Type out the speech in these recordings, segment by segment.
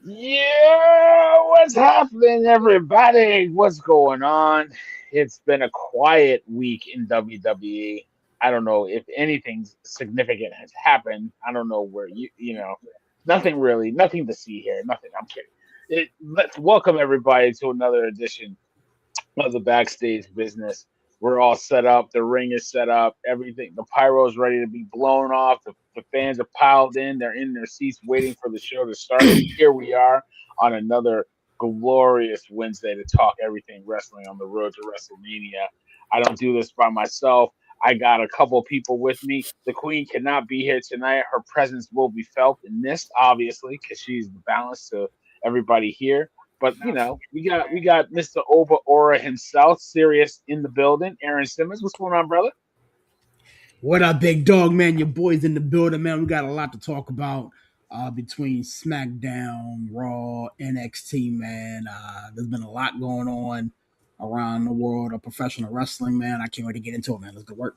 Yeah, what's happening, everybody? What's going on? It's been a quiet week in WWE. I don't know if anything significant has happened. I don't know where nothing really, nothing to see here. Nothing. I'm kidding. Let's welcome everybody to another edition of the backstage business. We're all set up. The ring is set up. Everything. The pyro's ready to be blown off. The fans are piled in. They're in their seats waiting for the show to start. And here we are on another glorious Wednesday to talk everything wrestling on the road to WrestleMania. I don't do this by myself. I got a couple people with me. The Queen cannot be here tonight. Her presence will be felt and missed, obviously, because she's the balance to everybody here. But we got Mr. Oba Aura himself, serious in the building. Aaron Simmons, what's going on, brother? What up, big dog, man? Your boys in the building, man. We got a lot to talk about between SmackDown, Raw, NXT, man. There's been a lot going on around the world of professional wrestling, man. I can't wait to get into it, man. Let's go work.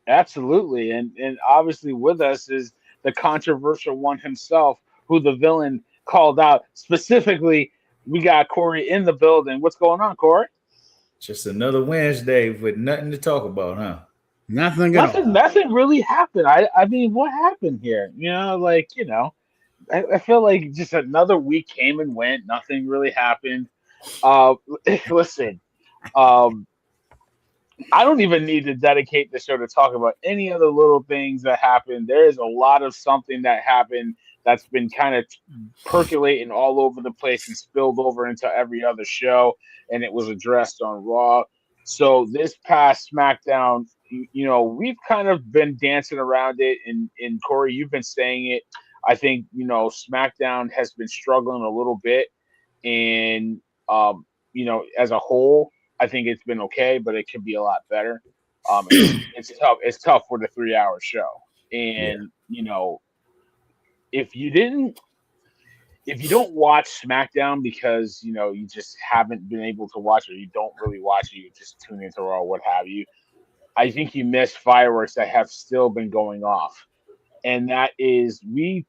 Absolutely, and obviously with us is the controversial one himself, who the villain called out specifically. We got Corey in the building. What's going on, Corey? Just another Wednesday with nothing to talk about, huh? Nothing at Nothing. all. Nothing really happened. I mean, what happened here? I feel like just another week came and went. Nothing really happened. Uh, listen. Um, I don't even need to dedicate the show to talk about any of the little things that happened. There is a lot of something that happened that's been kind of percolating all over the place and spilled over into every other show, and it was addressed on Raw. So this past SmackDown, we've kind of been dancing around it, and Corey, you've been saying it. I think SmackDown has been struggling a little bit, and as a whole, I think it's been okay, but it could be a lot better. It's tough. It's tough for the 3 hour show, Yeah. and if you didn't, if you don't watch SmackDown because you just haven't been able to watch it, or you don't really watch it, you just tune into Raw, what have you. I think you missed fireworks that have still been going off, and that is we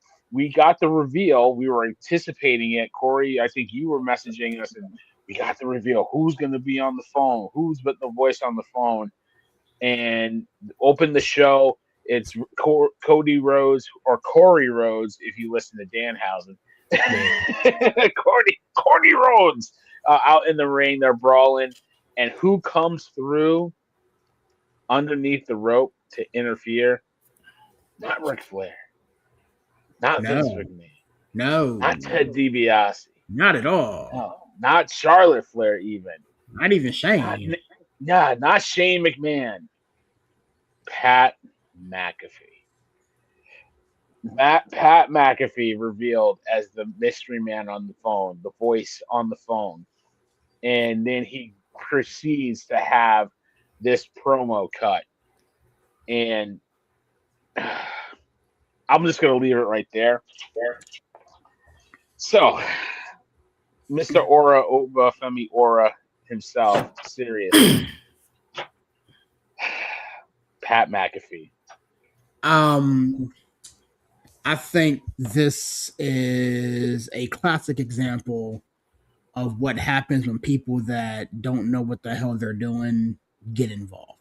got the reveal. We were anticipating it. Corey, I think you were messaging us, and we got the reveal. Who's going to be on the phone? Who's but the voice on the phone? And open the show. It's Cody Rhodes or Corey Rhodes, if you listen to Danhausen. Yeah. Corey Rhodes out in the ring. They're brawling, and who comes through underneath the rope to interfere? Not Ric Flair, not Vince No, McMahon, not no, Ted DiBiase. not at all. No, not Charlotte Flair even. Not even Not Shane. not Shane McMahon. Pat McAfee. Pat McAfee revealed as the mystery man on the phone, the voice on the phone, and then he proceeds to have this promo cut, and I'm just gonna leave it right there. So, Mr. Aura Oba Femi Aura himself, serious Pat McAfee. Um, I think this is a classic example of what happens when people that don't know what the hell they're doing get involved.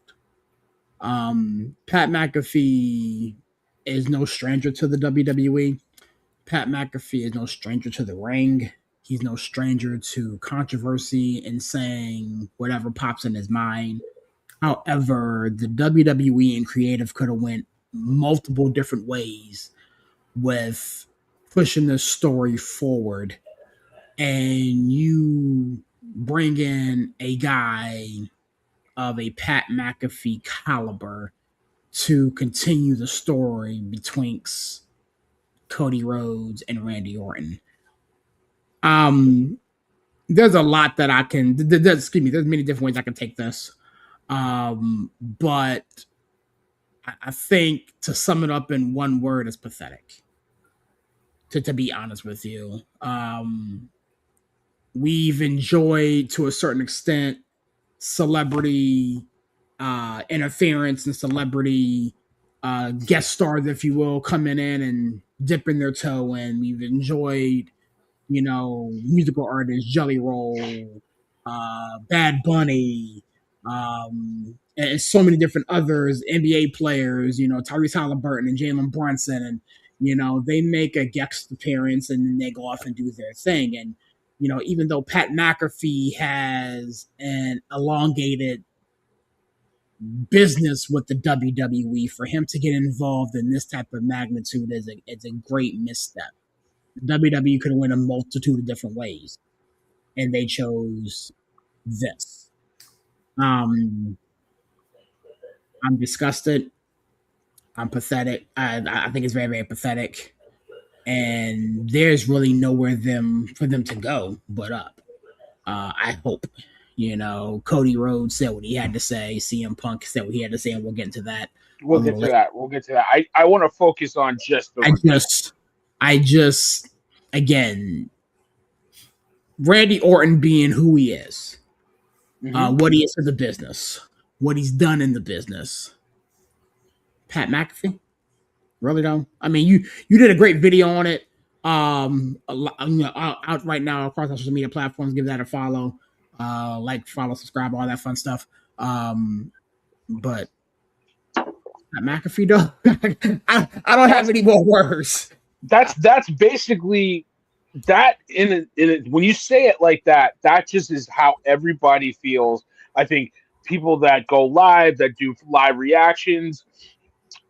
Pat McAfee is no stranger to the WWE. Pat McAfee is no stranger to the ring. He's no stranger to controversy and saying whatever pops in his mind. However, the WWE and creative could have went multiple different ways with pushing this story forward, and you bring in a guy of a Pat McAfee caliber to continue the story betwixt Cody Rhodes and Randy Orton. Um, there's a lot that I can. Excuse me. There's many different ways I can take this. But I think to sum it up in one word is pathetic. To be honest with you, we've enjoyed to a certain extent celebrity interference and celebrity guest stars, if you will, coming in and dipping their toe in. We've enjoyed musical artists, Jelly Roll, Bad Bunny, and so many different others, NBA players, Tyrese Halliburton and Jalen Brunson, and they make a guest appearance and then they go off and do their thing. And even though Pat McAfee has an elongated business with the WWE, for him to get involved in this type of magnitude is a great misstep. The WWE could have went a multitude of different ways, and they chose this. I'm disgusted. I'm pathetic. I think it's very, very pathetic. And there's really nowhere for them to go but up. I hope. Cody Rhodes said what he had to say. CM Punk said what he had to say, and we'll get into that. We'll get to that. I want to focus on just the. I just, again, Randy Orton being who he is, what he is to the business, what he's done in the business. Pat McAfee, really though? I mean, you did a great video on it. Out right now across social media platforms. Give that a follow, follow, subscribe, all that fun stuff. But Pat McAfee, though, I don't have any more words. That's basically that in it. When you say it like that, that just is how everybody feels. I think people that go live, that do live reactions,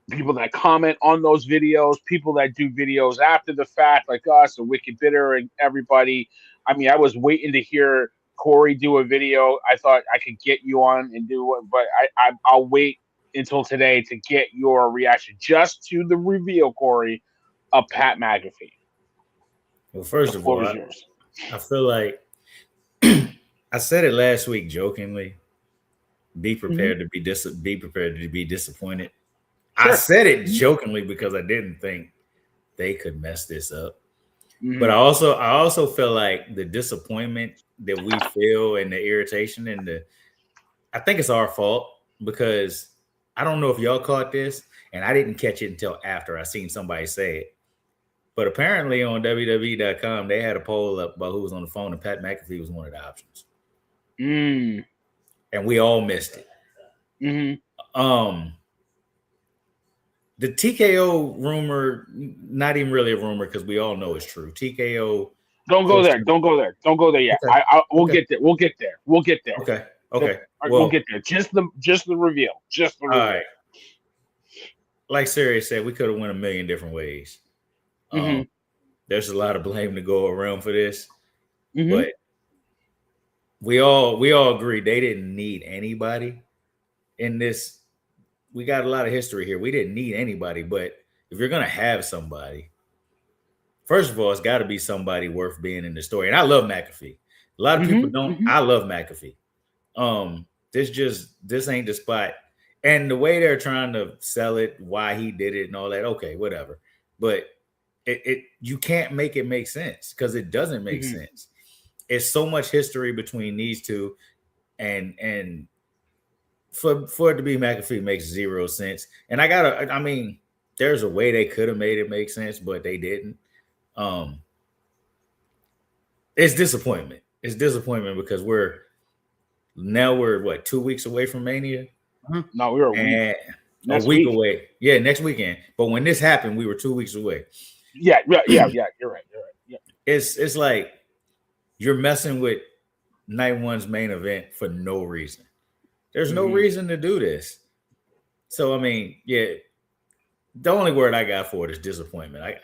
people that comment on those videos, people that do videos after the fact, like us, a Wicked Bitter, and everybody. I mean, I was waiting to hear Corey do a video. I thought I could get you on and do it, but I'll wait until today to get your reaction just to the reveal, Corey, of Pat McAfee. Well, first of all, I feel like I said it last week jokingly. Be prepared to be prepared to be disappointed. Sure. I said it jokingly because I didn't think they could mess this up. But I also feel like the disappointment that we feel and the irritation and I think it's our fault because I don't know if y'all caught this and I didn't catch it until after I seen somebody say it. But apparently on WWE.com, they had a poll up about who was on the phone and Pat McAfee was one of the options. And we all missed it. The TKO rumor, not even really a rumor because we all know it's true. TKO. Don't go there. Don't go there yet. Okay. We'll get there. We'll get there. Okay. We'll get there. Just the reveal. All right. Like Sirius said, we could have went a million different ways. There's a lot of blame to go around for this, but we all agree they didn't need anybody in this. We got a lot of history here. We didn't need anybody, but if you're gonna have somebody, first of all, it's got to be somebody worth being in the story. And I love McAfee. A lot of people don't. I love McAfee. This ain't the spot. And the way they're trying to sell it, why he did it, and all that. Okay, whatever. But you can't make it make sense because it doesn't make sense. It's so much history between these two, and for it to be McAfee makes zero sense. And I mean, there's a way they could have made it make sense, but they didn't. It's disappointment. It's disappointment because we're 2 weeks away from Mania? No, we were a week away. Yeah, next weekend. But when this happened, we were 2 weeks away. Yeah. You're right. Yeah. It's like you're messing with night one's main event for no reason. There's no reason to do this. So I mean, yeah, the only word I got for it is disappointment.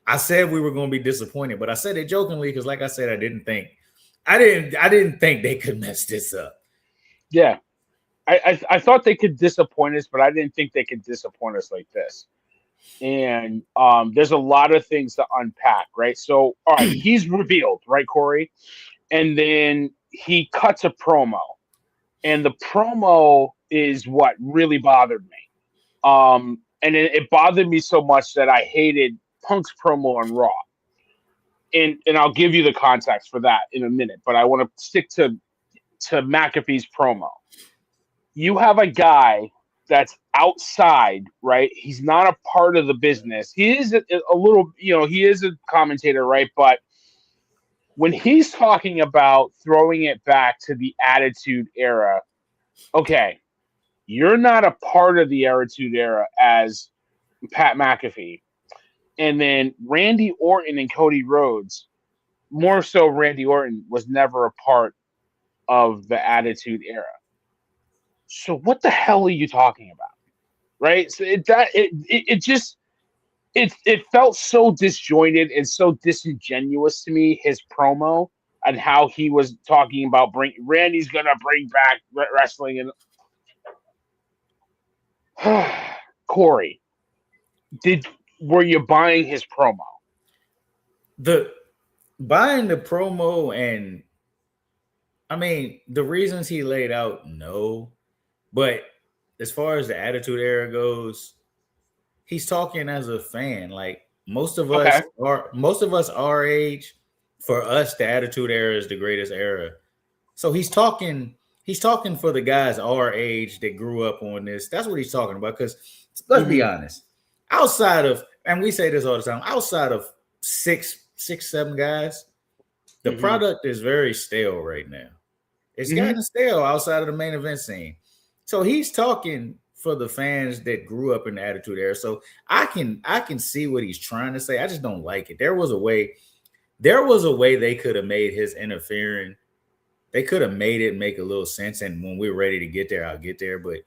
I said we were going to be disappointed, but I said it jokingly because, like I said, I didn't think they could mess this up. Yeah, I thought they could disappoint us, but I didn't think they could disappoint us like this. And there's a lot of things to unpack, right? So, all right, he's revealed, right, Corey? And then he cuts a promo. And the promo is what really bothered me. And it bothered me so much that I hated Punk's promo on Raw. And I'll give you the context for that in a minute, but I want to stick to McAfee's promo. You have a guy that's outside, right? He's not a part of the business. He is a little, he is a commentator, right? But when he's talking about throwing it back to the Attitude Era, okay, you're not a part of the Attitude Era as Pat McAfee. And then Randy Orton and Cody Rhodes, more so Randy Orton, was never a part of the Attitude Era. So what the hell are you talking about? Right? So it felt so disjointed and so disingenuous to me, his promo and how he was talking about Randy's gonna bring back wrestling and Corey, were you buying his promo? Buying the promo, and I mean the reasons he laid out, no, but as far as the Attitude Era goes, he's talking as a fan. Like most of us our age, for us, the Attitude Era is the greatest era. So he's talking for the guys our age that grew up on this. That's what he's talking about. Because let's be honest, outside of, and we say this all the time, outside of six, 7 guys, the product is very stale right now. It's gotten stale outside of the main event scene. So he's talking for the fans that grew up in the Attitude Era. So I can see what he's trying to say. I just don't like it. There was a way they could have made his interfering. They could have made it make a little sense. And when we're ready to get there, I'll get there. But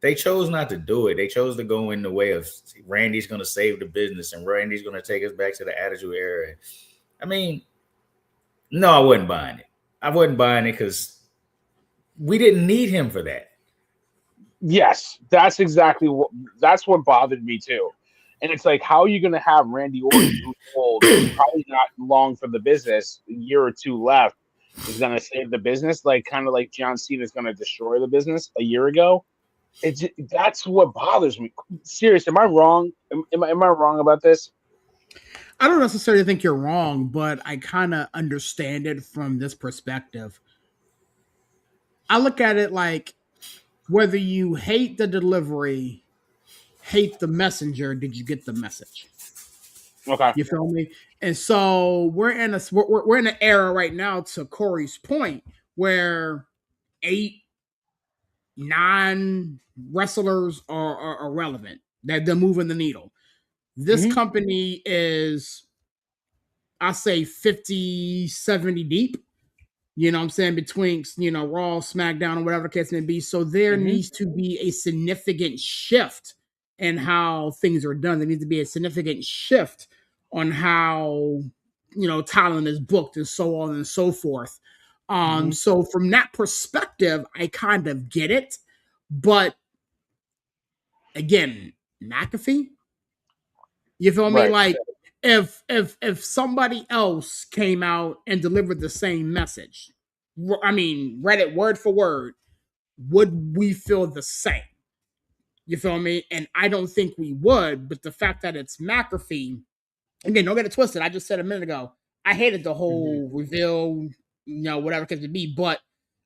they chose not to do it. They chose to go in the way of Randy's going to save the business and Randy's going to take us back to the Attitude Era. I mean, no, I wasn't buying it. I wasn't buying it because we didn't need him for that. Yes, that's what bothered me too. And it's like, how are you going to have Randy Orton, who's old, probably not long for the business, a year or two left, is going to save the business, like kind of like John Cena is going to destroy the business a year ago? That's what bothers me. Serious, am I wrong? Am I wrong about this? I don't necessarily think you're wrong, but I kind of understand it from this perspective. I look at it like, whether you hate the delivery, hate the messenger, did you get the message? Okay. You feel me? And so we're in an era right now, to Corey's point, where 8, 9 wrestlers are relevant. They're moving the needle. This company is, I say, 50, 70 deep. You know what I'm saying? Between, Raw, SmackDown, or whatever the case may be. So there needs to be a significant shift in how things are done. There needs to be a significant shift on how, talent is booked and so on and so forth. So from that perspective, I kind of get it. But again, McAfee, you feel me? Like, if somebody else came out and delivered the same message, I mean, read it word for word, would we feel the same? You feel me? And I don't think we would, but the fact that it's McAfee, again, don't get it twisted. I just said a minute ago, I hated the whole reveal, whatever it could be, but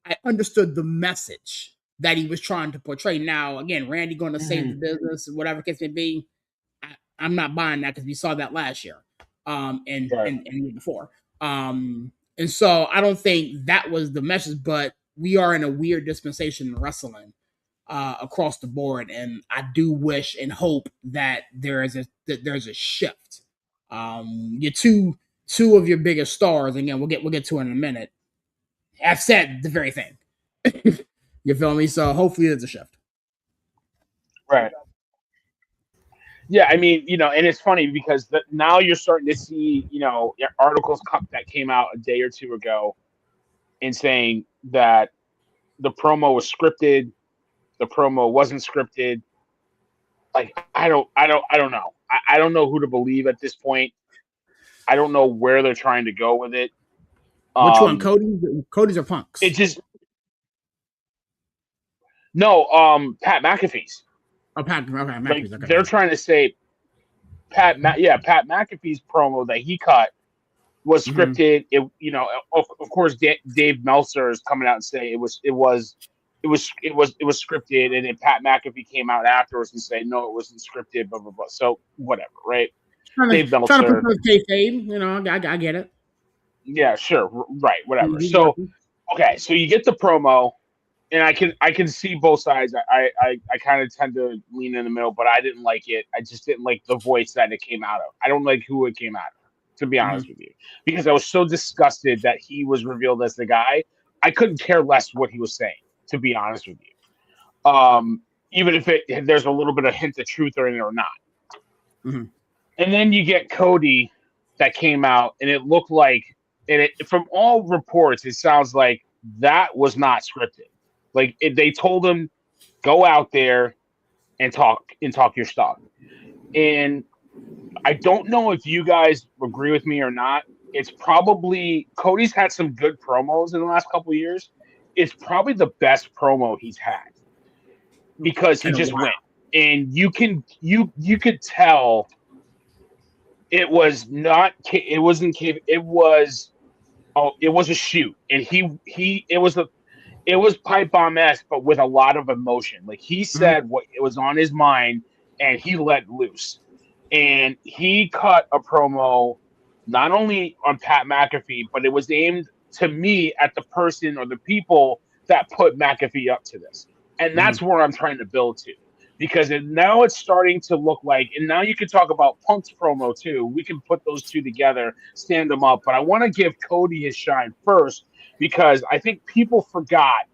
I understood the message that he was trying to portray. Now, again, Randy going to save the business, whatever it case may be, I'm not buying that because we saw that last year, and the year before. And so I don't think that was the message, but we are in a weird dispensation in wrestling across the board, and I do wish and hope that there's a shift. Your two of your biggest stars, again, we'll get to it in a minute, have said the very thing. You feel me? So hopefully there's a shift. Right. Yeah, I mean, and it's funny because now you're starting to see, articles that came out a day or two ago and saying that the promo was scripted, the promo wasn't scripted. Like, I don't know. I don't know who to believe at this point. I don't know where they're trying to go with it. Which one, Cody's or Punk's? It just no, Pat McAfee's. Oh, Pat McAfee's. Like, they're trying to say Pat McAfee's promo that he cut was scripted. It, of course, Dave Meltzer is coming out and saying it was scripted, and then Pat McAfee came out afterwards and say no, it wasn't scripted. Blah blah blah. So whatever, right? Dave Meltzer trying to put kayfabe. I get it. Yeah, sure, right, whatever. So, okay, so you get the promo, and I can see both sides. I kind of tend to lean in the middle, but I didn't like it. I just didn't like the voice that it came out of. I don't like who it came out of, to be honest with you, because I was so disgusted that he was revealed as the guy. I couldn't care less what he was saying, to be honest with you. Even if there's a little bit of hint of truth in it or not. And then you get Cody that came out, and it looked like, from all reports, it sounds like that was not scripted. Like they told him, go out there and talk your stuff. And I don't know if you guys agree with me or not. It's probably Cody's had some good promos in the last couple of years. It's probably the best promo he's had because he just went, and you could tell it was not. It wasn't. It was. Oh, it was a shoot, and it was pipe bomb-esque, but with a lot of emotion. Like he said what it was on his mind, and he let loose. And he cut a promo not only on Pat McAfee, but it was aimed to me at the person or the people that put McAfee up to this. And that's where I'm trying to build to. Because now it's starting to look like, and now you can talk about Punk's promo too. We can put those two together, stand them up. But I want to give Cody his shine first because I think people forgot,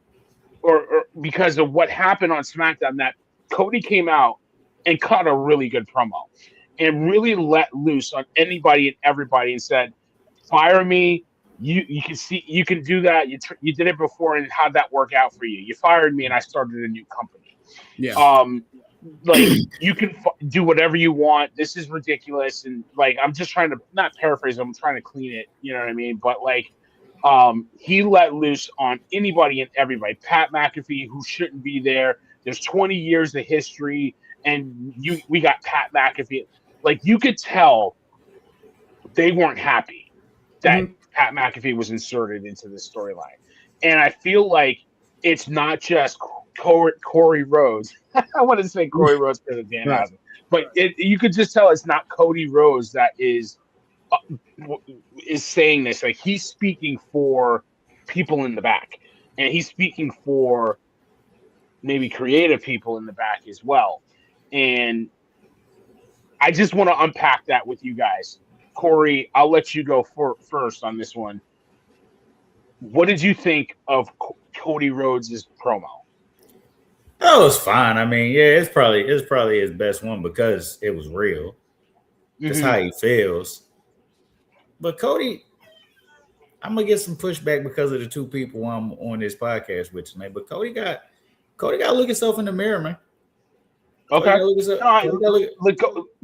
or because of what happened on SmackDown, that Cody came out and cut a really good promo and really let loose on anybody and everybody and said, "Fire me. You can see you can do that. You did it before, and how'd that work out for you? You fired me, and I started a new company. Yeah. Like you can do whatever you want. This is ridiculous." And like, I'm just trying to not paraphrase. I'm trying to clean it. You know what I mean? But like, he let loose on anybody and everybody. Pat McAfee, who shouldn't be there. There's 20 years of history, and we got Pat McAfee. Like you could tell they weren't happy that Pat McAfee was inserted into this storyline. And I feel like it's not just Corey Rhodes. I want to say Corey Rhodes because of Dan Haslam. But you could just tell it's not Cody Rhodes that is saying this. Like he's speaking for people in the back. And he's speaking for maybe creative people in the back as well. And I just want to unpack that with you guys. Corey, I'll let you go first on this one. What did you think of Cody Rhodes' promo? Oh, it was fine. I mean, yeah, it's probably his best one because it was real. That's how he feels. But Cody, I'm gonna get some pushback because of the two people I'm on this podcast with tonight. But Cody got to look himself in the mirror, man. Okay,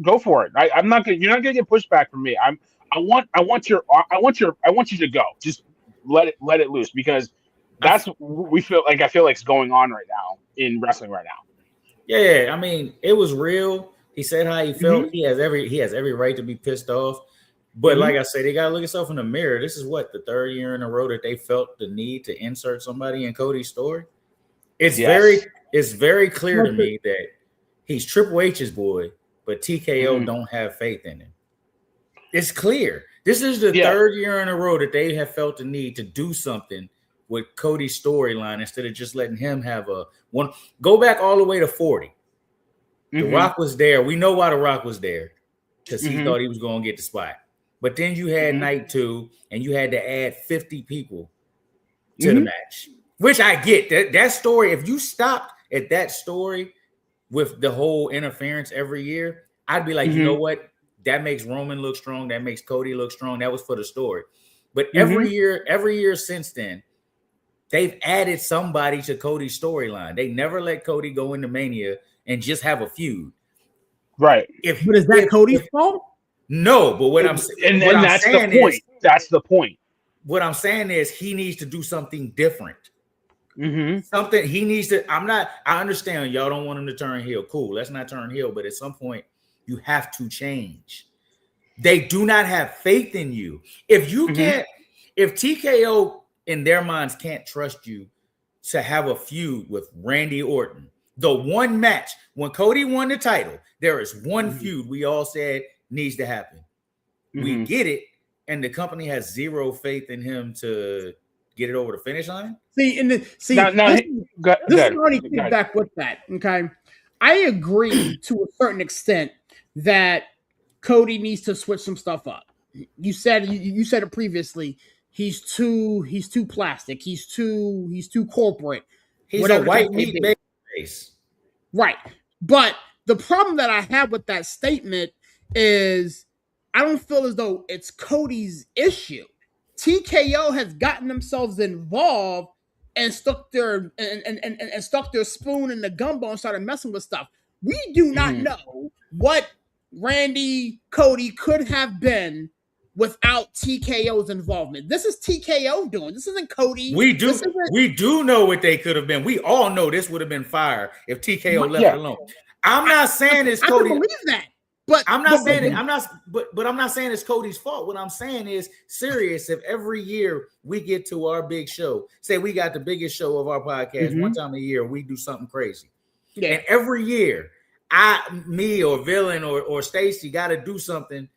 go for it. I'm not gonna. You're not gonna get pushback from me. I want you to go. Just let it loose because that's I feel like it's going on right now in wrestling right now. Yeah, I mean, it was real. He said how he felt. He has every right to be pissed off. But like I said, they gotta look himself in the mirror. This is what, the third year in a row that they felt the need to insert somebody in Cody's story. It's very clear to me that he's Triple H's boy, but TKO don't have faith in him. It's clear. This is the third year in a row that they have felt the need to do something with Cody's storyline instead of just letting him have a one. Go back all the way to 40. The Rock was there. We know why The Rock was there because he thought he was going to get the spot. But then you had night 2, and you had to add 50 people to the match, which I get. That story, if you stopped at that story with the whole interference every year, I'd be like, you know what? That makes Roman look strong. That makes Cody look strong. That was for the story. But every year since then, they've added somebody to Cody's storyline. They never let Cody go into Mania and just have a feud. Right. But is that Cody's fault? No, but what I'm saying, and that's the point. That's the point. What I'm saying is he needs to do something different. Something he needs to. I understand y'all don't want him to turn heel. Cool, let's not turn heel. But at some point, you have to change. They do not have faith in you. If you can't, if TKO in their minds can't trust you to have a feud with Randy Orton, the one match when Cody won the title, there is one feud we all said needs to happen. We get it, and the company has zero faith in him to get it over the finish line? This is already feedback with that. Okay, I agree to a certain extent that Cody needs to switch some stuff up. You said it previously. He's too plastic. He's too corporate. He's a white meat base. Right. But the problem that I have with that statement is I don't feel as though it's Cody's issue. TKO has gotten themselves involved and stuck their spoon in the gumbo and started messing with stuff. We do not know what Randy Cody could have been without TKO's involvement. This is TKO doing. This isn't Cody. We do know what they could have been. We all know this would have been fire if TKO left it alone. I'm not saying it's Cody. I believe that. But I'm not saying I'm not saying it's Cody's fault. What I'm saying is serious. If every year we get to our big show, say we got the biggest show of our podcast one time a year, we do something crazy. Yeah. And every year, me or Villain or Stacey got to do something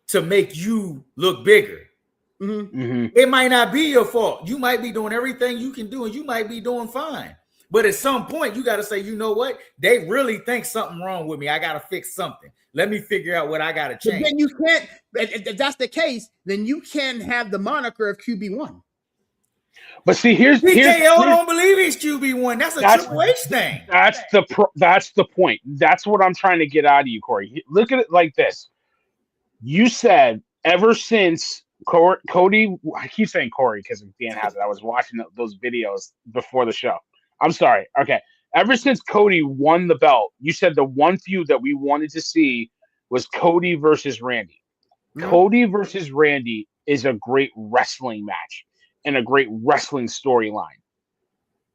to make you look bigger. It might not be your fault. You might be doing everything you can do and you might be doing fine. But at some point, you got to say, you know what? They really think something wrong with me. I got to fix something. Let me figure out what I got to change. But then you can't, if that's the case, then you can have the moniker of QB1. But see, here's don't believe he's QB1. That's a Triple H thing. That's the point. That's what I'm trying to get out of you, Corey. Look at it like this. You said ever since Cody, I keep saying Corey because Dan has it. I was watching those videos before the show. I'm sorry. Okay. Ever since Cody won the belt, you said the one feud that we wanted to see was Cody versus Randy. Cody versus Randy is a great wrestling match and a great wrestling storyline.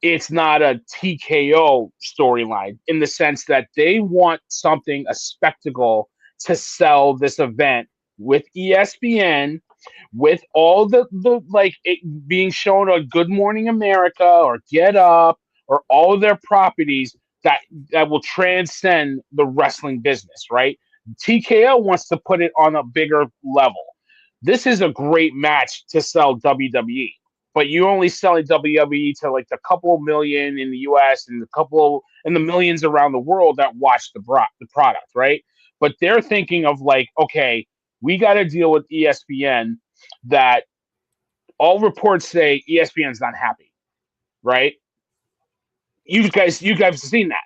It's not a TKO storyline in the sense that they want something, a spectacle to sell this event with ESPN, with all the like it being shown on Good Morning America or Get Up or all of their properties that will transcend the wrestling business, right? TKO wants to put it on a bigger level. This is a great match to sell WWE, but you're only selling WWE to like the couple million in the US and the millions around the world that watch the product, right? But they're thinking of like, okay, we got to deal with ESPN that all reports say ESPN's not happy, right? You guys have seen that.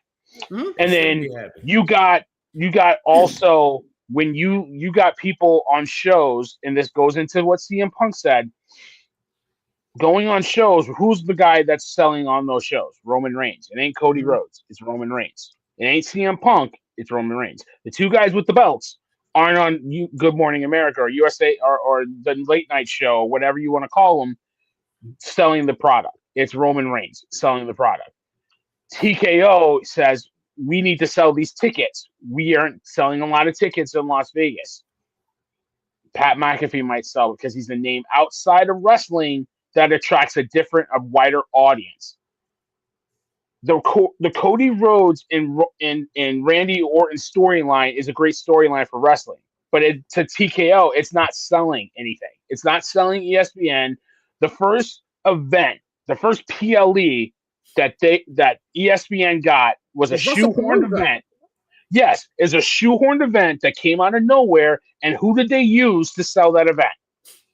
And then you got also when you got people on shows, and this goes into what CM Punk said, going on shows, who's the guy that's selling on those shows? Roman Reigns. It ain't Cody Rhodes. It's Roman Reigns. It ain't CM Punk. It's Roman Reigns. The two guys with the belts aren't on Good Morning America or USA or the late night show, whatever you want to call them, selling the product. It's Roman Reigns selling the product. TKO says, we need to sell these tickets. We aren't selling a lot of tickets in Las Vegas. Pat McAfee might sell because he's a name outside of wrestling that attracts a wider audience. The Cody Rhodes and Randy Orton storyline is a great storyline for wrestling, but to TKO, it's not selling anything. It's not selling ESPN. The first event, the first PLE that ESPN got was a shoehorned event. Yes, is a shoehorned event that came out of nowhere. And who did they use to sell that event?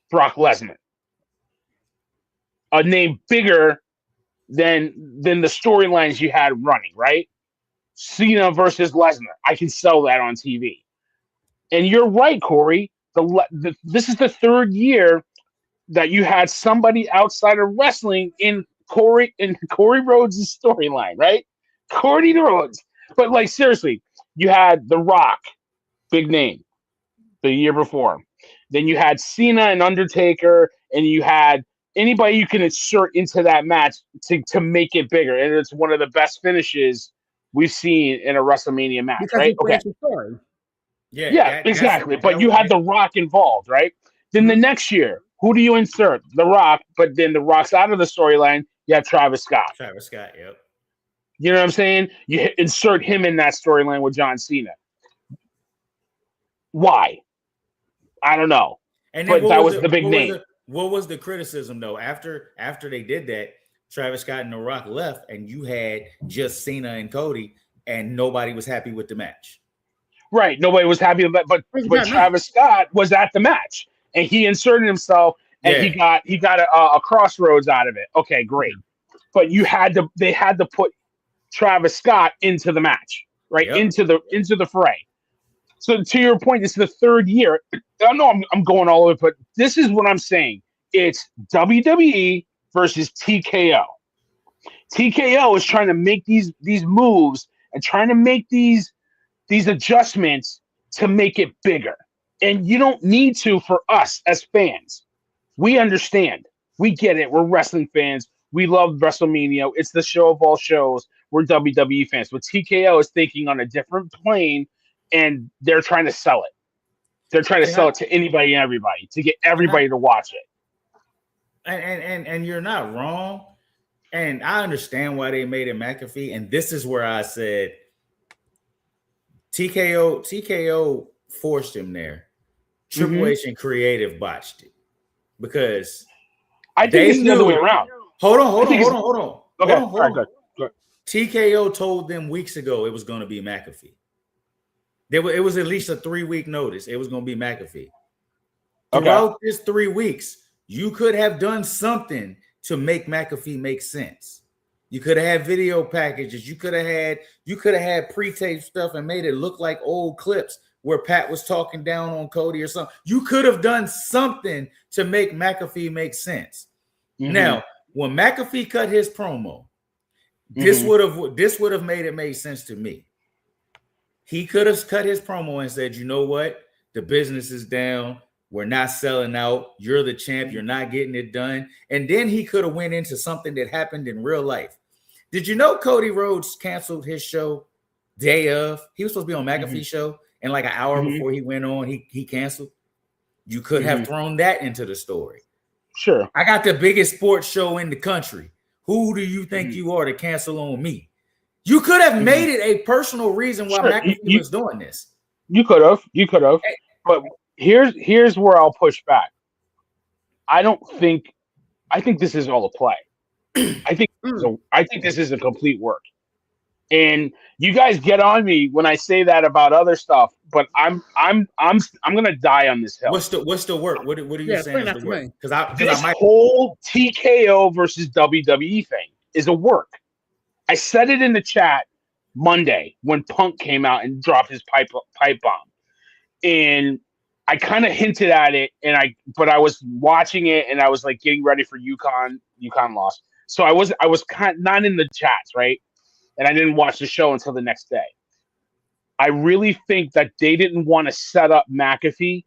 Brock Lesnar, a name bigger than the storylines you had running, right? Cena versus Lesnar. I can sell that on TV. And you're right, Corey. This is the third year that you had somebody outside of wrestling in Corey Rhodes' storyline, right? Cody Rhodes. But like seriously, you had The Rock, big name, the year before. Then you had Cena and Undertaker, and you had anybody you can insert into that match to make it bigger. And it's one of the best finishes we've seen in a WrestleMania match, because right? Okay. Yeah, exactly. But you had The Rock involved, right? Then the next year, who do you insert? The Rock, but then The Rock's out of the storyline. You have Travis Scott. Yep. You know what I'm saying? You insert him in that storyline with John Cena. Why? I don't know. And then that was the big name. What was the criticism though? After they did that, Travis Scott and The Rock left, and you had just Cena and Cody, and nobody was happy with the match. Right, nobody was happy with that, but Travis Scott was at the match, and he inserted himself, and he got a crossroads out of it. Okay, great. But they had to put Travis Scott into the match, right? Yep. Into the fray. So to your point, this is the third year. I know I'm going all over, but this is what I'm saying. It's WWE versus TKO. TKO is trying to make these moves and trying to make these adjustments to make it bigger. And you don't need to for us as fans. We understand. We get it. We're wrestling fans. We love WrestleMania. It's the show of all shows. We're WWE fans. But TKO is thinking on a different plane, and they're trying to sell it. They're trying to sell it to anybody and everybody to get everybody to watch it. And you're not wrong. And I understand why they made it McAfee. And this is where I said TKO forced him there. Triple H and Creative botched it. Because I think it's the other way around. Hold on. Okay, go ahead. TKO told them weeks ago it was going to be McAfee. It was at least a 3-week notice. It was going to be McAfee. Throughout this 3 weeks, you could have done something to make McAfee make sense. You could have had video packages. You could have had pre-tape stuff and made it look like old clips where Pat was talking down on Cody or something. You could have done something to make McAfee make sense. Now, when McAfee cut his promo, this would have made it make sense to me. He could have cut his promo and said, you know what? The business is down. We're not selling out. You're the champ. You're not getting it done. And then he could have went into something that happened in real life. Did you know Cody Rhodes canceled his show day of? He was supposed to be on McAfee's show, and like an hour before he went on, he canceled. You could have thrown that into the story. Sure. I got the biggest sports show in the country. Who do you think you are to cancel on me? You could have made it a personal reason why McAfee was doing this. You could have. But here's where I'll push back. I think this is all a play. I think this is a complete work. And you guys get on me when I say that about other stuff, but I'm gonna die on this hill. What's the work? What are you saying is the work? This whole TKO versus WWE thing is a work. I said it in the chat Monday when Punk came out and dropped his pipe bomb, and I kind of hinted at it, but I was watching it and I was like getting ready for UConn. UConn lost, so I was kind of not in the chats, right? And I didn't watch the show until the next day. I really think that they didn't want to set up McAfee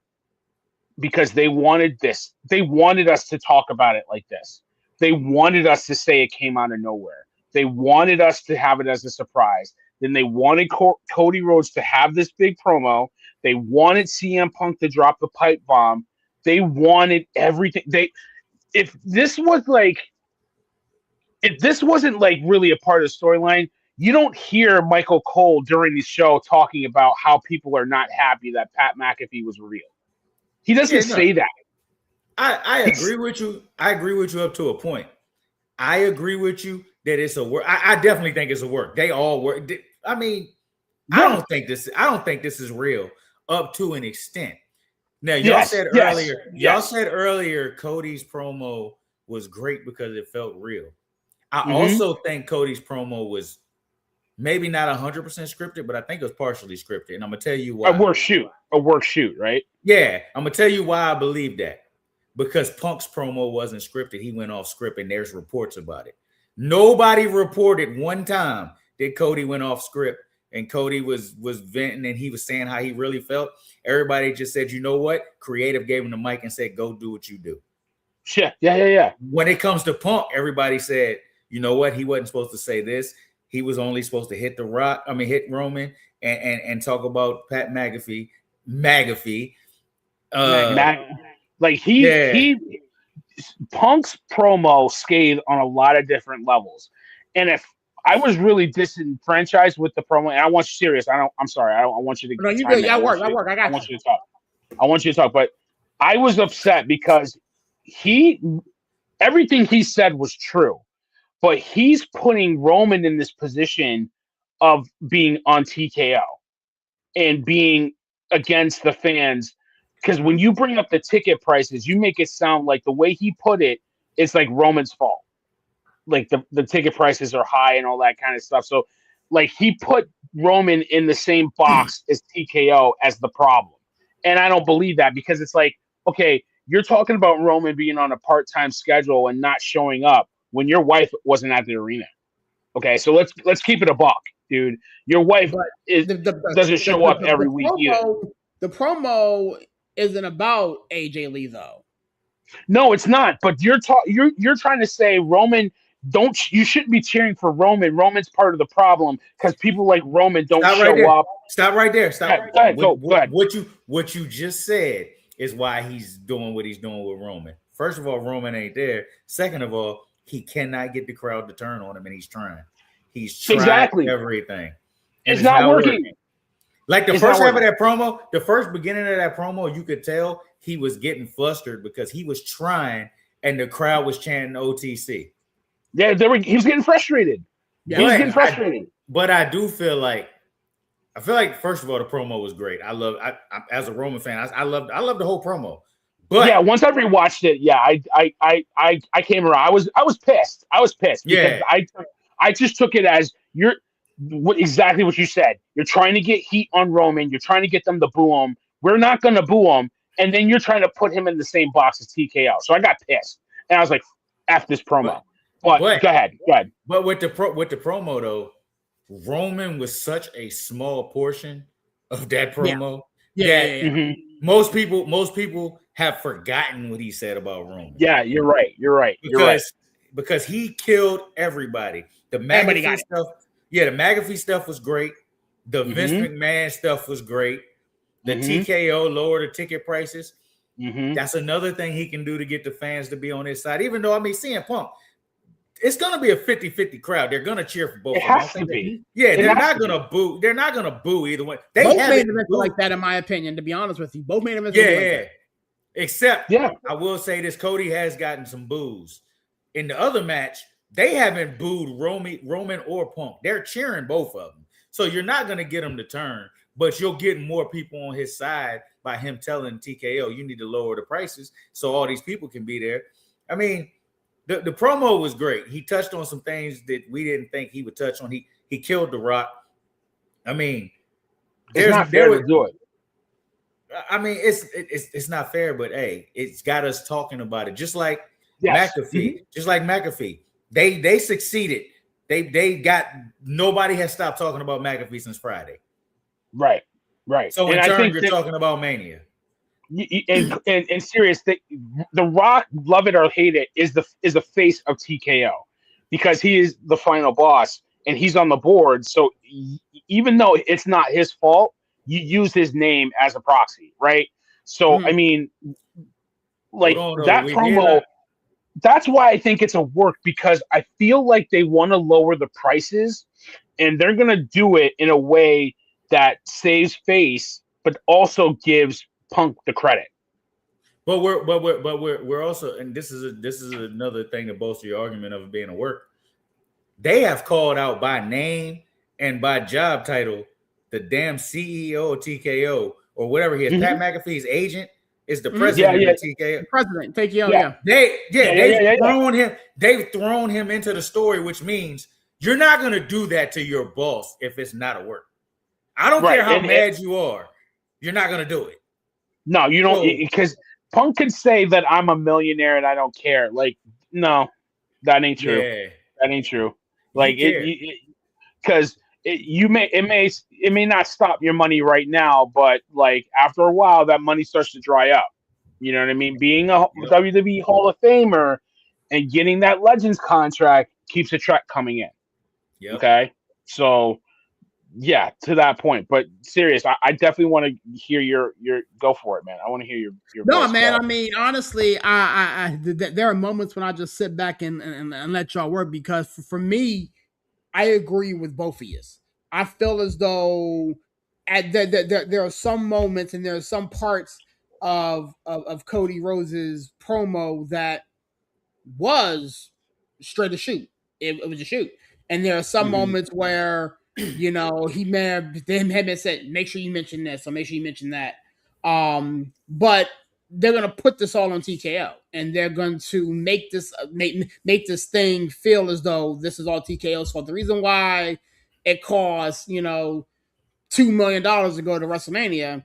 because they wanted this. They wanted us to talk about it like this. They wanted us to say it came out of nowhere. They wanted us to have it as a surprise. Then they wanted Cody Rhodes to have this big promo. They wanted CM Punk to drop the pipe bomb. They wanted everything. If this wasn't like really a part of the storyline, you don't hear Michael Cole during the show talking about how people are not happy that Pat McAfee was real. He doesn't say that. I agree with you. I agree with you up to a point. I agree with you that it's a work. I definitely think it's a work. They all work. I mean, I don't think this is real up to an extent. Now, y'all said earlier Cody's promo was great because it felt real. I also think Cody's promo was maybe not 100% scripted, but I think it was partially scripted. And I'm gonna tell you why. A work shoot, right? Yeah, I'm gonna tell you why I believe that. Because Punk's promo wasn't scripted, he went off script, and there's reports about it. Nobody reported one time that Cody went off script and Cody was venting and he was saying how he really felt. Everybody just said, you know what? Creative gave him the mic and said, go do what you do. Yeah. When it comes to Punk, everybody said, you know what? He wasn't supposed to say this. He was only supposed to hit Roman and talk about Pat McAfee. Punk's promo scathed on a lot of different levels. And if I was really disenfranchised with the promo, and I want you serious. I'm sorry. I want you to. No, you good. I work. I got. I want you to talk. But I was upset because everything he said was true, but he's putting Roman in this position of being on TKO and being against the fans. Because when you bring up the ticket prices, you make it sound like the way he put it, it's like Roman's fault. Like the ticket prices are high and all that kind of stuff. So like he put Roman in the same box as TKO as the problem. And I don't believe that, because it's like, okay, you're talking about Roman being on a part-time schedule and not showing up when your wife wasn't at the arena. Okay, so let's keep it a buck, dude. Your wife doesn't show up every week either. The promo isn't about AJ Lee though. No, it's not. But you're trying to say Roman you shouldn't be cheering for Roman. Roman's part of the problem because people like Roman don't show up. Stop right there. Stop. Go ahead. What you just said is why he's doing what he's doing with Roman. First of all, Roman ain't there. Second of all, he cannot get the crowd to turn on him, and he's trying. He's trying everything. And it's not working. Like the first half of that promo, the first beginning of that promo, you could tell he was getting flustered because he was trying and the crowd was chanting OTC. Yeah, he was getting frustrated. Yeah, he was getting frustrated. But I do feel like, first of all, the promo was great. I as a Roman fan, I love the whole promo. But yeah, once I rewatched it, yeah, I came around. I was pissed. Yeah, I just took it as exactly what you said. You're trying to get heat on Roman. You're trying to get them to boo him. We're not going to boo him, and then you're trying to put him in the same box as TKO. So I got pissed, and I was like, "F this promo." But go ahead. But with the promo though, Roman was such a small portion of that promo that most people have forgotten what he said about Roman. Yeah, you're right. Because he killed everybody. The McAfee stuff. Yeah, the McAfee stuff was great. The Vince McMahon stuff was great. The TKO lowered the ticket prices. That's another thing he can do to get the fans to be on his side. Even though, I mean, CM Punk, it's going to be a 50-50 crowd. They're going to cheer for both. It has to be. Yeah, they're not going to boo. They're not going to boo either way. They both made events like that, in my opinion, to be honest with you. Both made events like that. Except, I will say this, Cody has gotten some boos. In the other match, they haven't booed Roman or Punk. They're cheering both of them. So you're not going to get them to turn, but you'll get more people on his side by him telling TKO, you need to lower the prices so all these people can be there. I mean, the promo was great. He touched on some things that we didn't think he would touch on. He killed The Rock. I mean, it's not fair to do it. I mean, it's not fair, but hey, it's got us talking about it. Just like McAfee. Just like McAfee. They succeeded. They got, nobody has stopped talking about McAfee since Friday. Right. So in turn, you're talking about Mania. And serious, the Rock, love it or hate it, is the face of TKO because he is the final boss and he's on the board. So even though it's not his fault, you use his name as a proxy, right? So I mean, like that promo. That's why I think it's a work, because I feel like they want to lower the prices and they're going to do it in a way that saves face, but also gives Punk the credit. But we're also, and this is another thing that bolsters your argument of it being a work. They have called out by name and by job title the damn CEO of TKO or whatever he is. Pat McAfee's agent is the president of TKO. President, TKO, They've thrown him into the story, which means you're not going to do that to your boss if it's not a work. I don't care how mad you are. You're not going to do it. No, you don't, because Punk can say that I'm a millionaire and I don't care. Like, no, that ain't true. Yeah. That ain't true. Like, because it may not stop your money right now, but like after a while, that money starts to dry up. You know what I mean? Being a WWE Hall of Famer and getting that Legends contract keeps the check coming in. Yep. Okay, so yeah, to that point. But serious, I definitely want to hear your go for it, man. I want to hear your. No, man. I mean, honestly, I there are moments when I just sit back and let y'all work, because for me, I agree with both of you. I feel as though there are some moments and there are some parts of Cody Rhodes's promo that was straight to shoot. It was a shoot. And there are some moments where, he may have been said, make sure you mention this, or make sure you mention that. But they're going to put this all on TKO, and they're going to make this make this thing feel as though this is all TKO's fault. The reason why it costs, $2 million to go to WrestleMania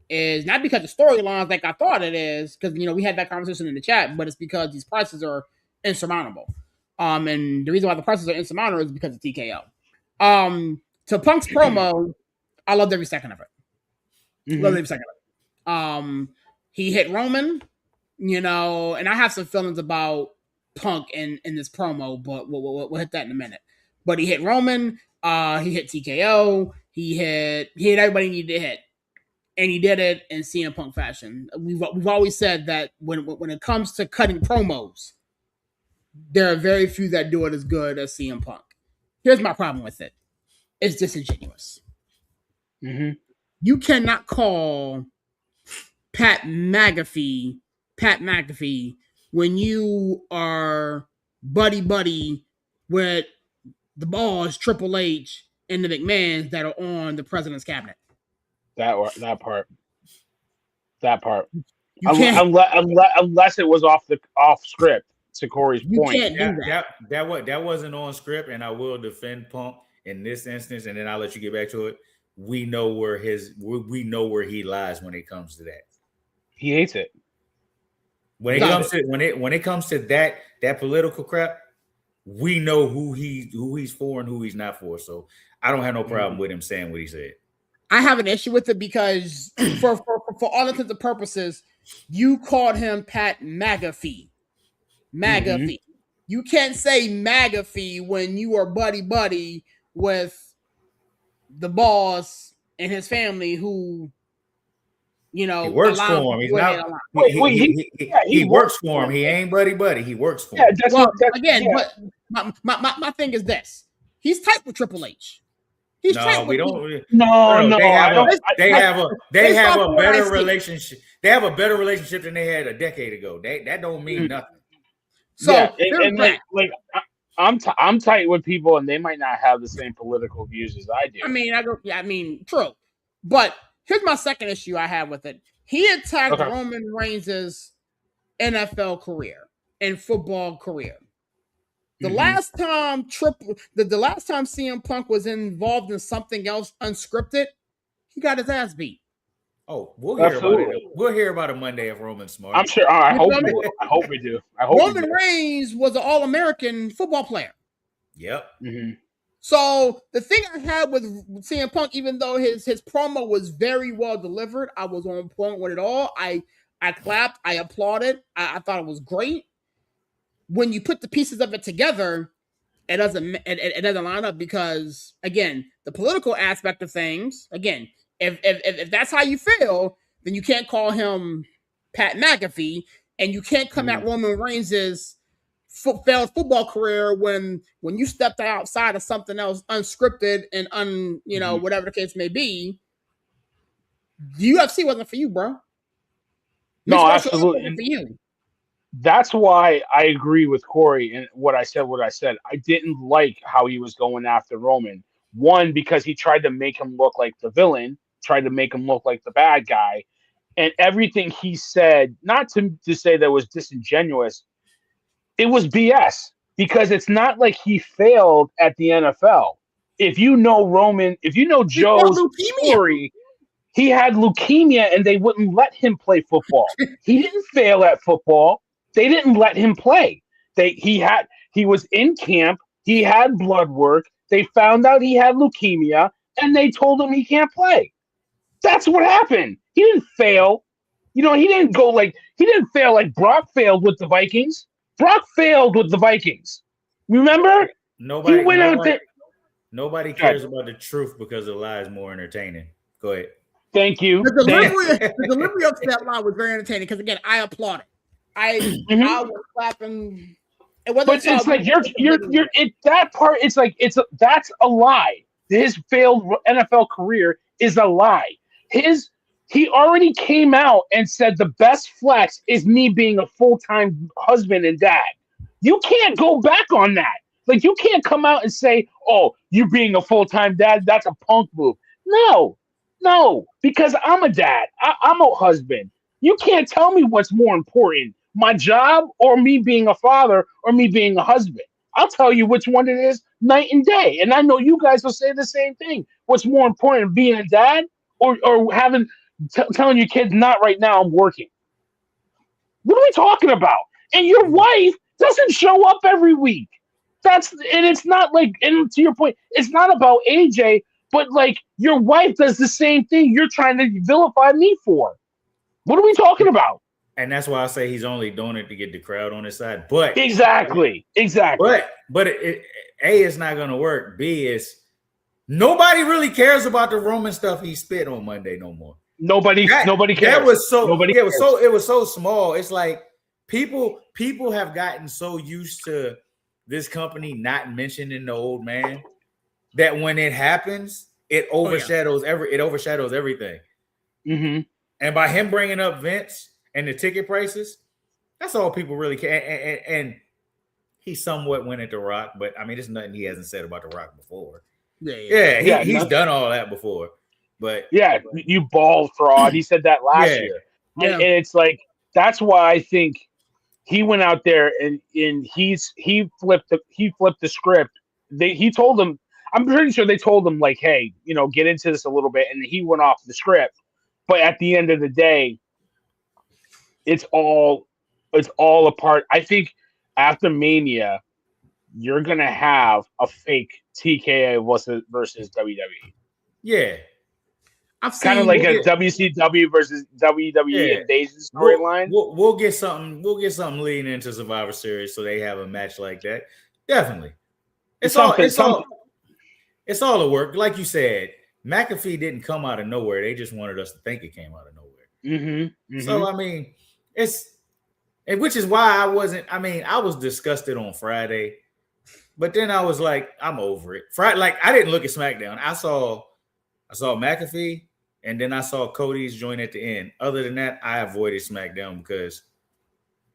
is not because the storyline's like I thought it is, because we had that conversation in the chat, but it's because these prices are insurmountable. And the reason why the prices are insurmountable is because of TKO. To Punk's promo, I loved every second of it. Loved every second of it. He hit Roman, and I have some feelings about Punk in this promo, but we'll hit that in a minute. But he hit Roman, he hit TKO, he hit everybody he needed to hit. And he did it in CM Punk fashion. We've always said that when it comes to cutting promos, there are very few that do it as good as CM Punk. Here's my problem with it. It's disingenuous. You cannot call Pat McAfee when you are buddy with the boss, Triple H, and the McMahons that are on the president's cabinet. That part. Unless it was off script. To Corey's point, can't do that. That wasn't on script, and I will defend Punk in this instance, and then I'll let you get back to it. We know where he lies when it comes to that. He hates it. When it comes to that political crap, we know who he's for and who he's not for. So I don't have no problem with him saying what he said. I have an issue with it because for all intents and purposes, you called him Pat McAfee. You can't say McAfee when you are buddy with the boss and his family who, he works for him. He's not. He works for him. He ain't buddy. He works for him. But my thing is this: he's tight with Triple H. They have a better relationship. They have a better relationship than they had a decade ago. That don't mean nothing. So I'm tight with people, and they might not have the same political views as I do. True. But here's my second issue I have with it. He attacked Roman Reigns' NFL career and football career. The last time CM Punk was involved in something else unscripted, he got his ass beat. Oh, we'll hear about it. We'll hear about it Monday if Roman's smart. I'm sure. I hope we do. Roman Reigns was an All-American football player. Yep. So the thing I had with CM Punk, even though his promo was very well delivered, I was on point with it all. I clapped. I applauded. I thought it was great. When you put the pieces of it together, it doesn't line up because, again, the political aspect of things, again, if that's how you feel, then you can't call him Pat McAfee, and you can't come at Roman Reigns' failed football career when you stepped outside of something else unscripted and whatever the case may be. The UFC wasn't for you, bro. No, absolutely. For you. That's why I agree with Corey and what I said. I didn't like how he was going after Roman. One, because he tried to make him look like the villain, tried to make him look like the bad guy. And everything he said, not to say that was disingenuous, it was BS. Because it's not like he failed at the NFL. If you know Joe's story, he had leukemia and they wouldn't let him play football. He didn't fail at football. They didn't let him play. He was in camp. He had blood work. They found out he had leukemia, and they told him he can't play. That's what happened. He didn't fail. He didn't fail like Brock failed with the Vikings. Brock failed with the Vikings. Remember? Nobody cares about the truth because the lie is more entertaining. Go ahead. Thank you. The delivery of that lie was very entertaining because, again, I applaud it. I was clapping. But it's like that part. That's a lie. His failed NFL career is a lie. His He already came out and said the best flex is me being a full-time husband and dad. You can't go back on that. Like, you can't come out and say, oh, you being a full-time dad, that's a punk move. No, because I'm a dad. I'm a husband. You can't tell me what's more important, my job or me being a father or me being a husband. I'll tell you which one it is night and day. And I know you guys will say the same thing. What's more important, being a dad or telling your kids, not right now, I'm working? What are we talking about? And your wife doesn't show up every week. And it's not like, and to your point, it's not about AJ, but like your wife does the same thing you're trying to vilify me for. What are we talking about? And that's why I say he's only doing it to get the crowd on his side. But exactly. But A, it's not going to work. B is nobody really cares about the Roman stuff he spit on Monday no more. Nobody cares. That was so. It was so small. It's like people have gotten so used to this company not mentioning the old man that when it happens, it overshadows everything. Mm-hmm. And by him bringing up Vince and the ticket prices, that's all people really care. And he somewhat went at The Rock, but I mean, there's nothing he hasn't said about The Rock before. He's done all that before. But yeah, you bald fraud. He said that last year. And it's like, that's why I think he went out there and he flipped the script. He told them, I'm pretty sure they told him, like, hey, get into this a little bit, and he went off the script. But at the end of the day, it's all a part. I think after Mania, you're gonna have a fake TKO versus WWE. Yeah. Kind of like a WCW versus WWE invasion storyline. We'll get something. We'll get something leading into Survivor Series, so they have a match like that. Definitely, it's all a work. Like you said, McAfee didn't come out of nowhere. They just wanted us to think it came out of nowhere. Mm-hmm. So I mean, which is why I wasn't. I mean, I was disgusted on Friday, but then I was like, I'm over it. Friday, like I didn't look at SmackDown. I saw McAfee. And then I saw Cody's joint at the end. Other than that, I avoided SmackDown because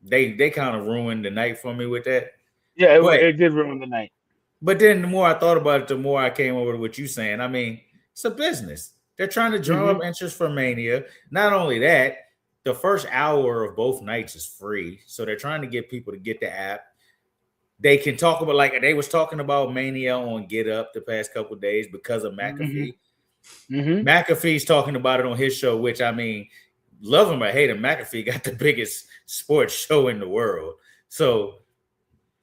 they kind of ruined the night for me with that. Yeah, it did ruin the night. But then the more I thought about it, the more I came over to what you're saying. I mean, it's a business. They're trying to drum up interest for Mania. Not only that, the first hour of both nights is free. So they're trying to get people to get the app. They can talk about, like they was talking about Mania on Get Up the past couple of days because of McAfee. Mm-hmm. McAfee's talking about it on his show, which I mean, love him or hate him, McAfee got the biggest sports show in the world. So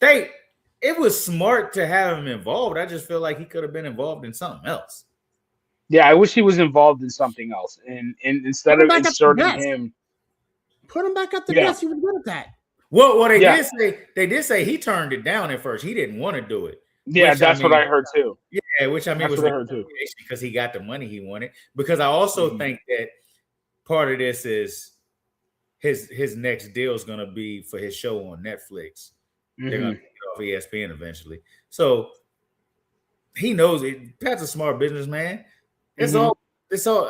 it was smart to have him involved. I just feel like he could have been involved in something else. Yeah, I wish he was involved in something else. And instead of inserting him, put him back at the desk. He was good at that. Well, they did say he turned it down at first. He didn't want to do it. Yeah, that's what I heard too. Yeah, which I mean was because he got the money he wanted. Because I also think that part of this is his next deal is going to be for his show on Netflix. They're going to get off ESPN eventually. So he knows it. Pat's a smart businessman. It's all.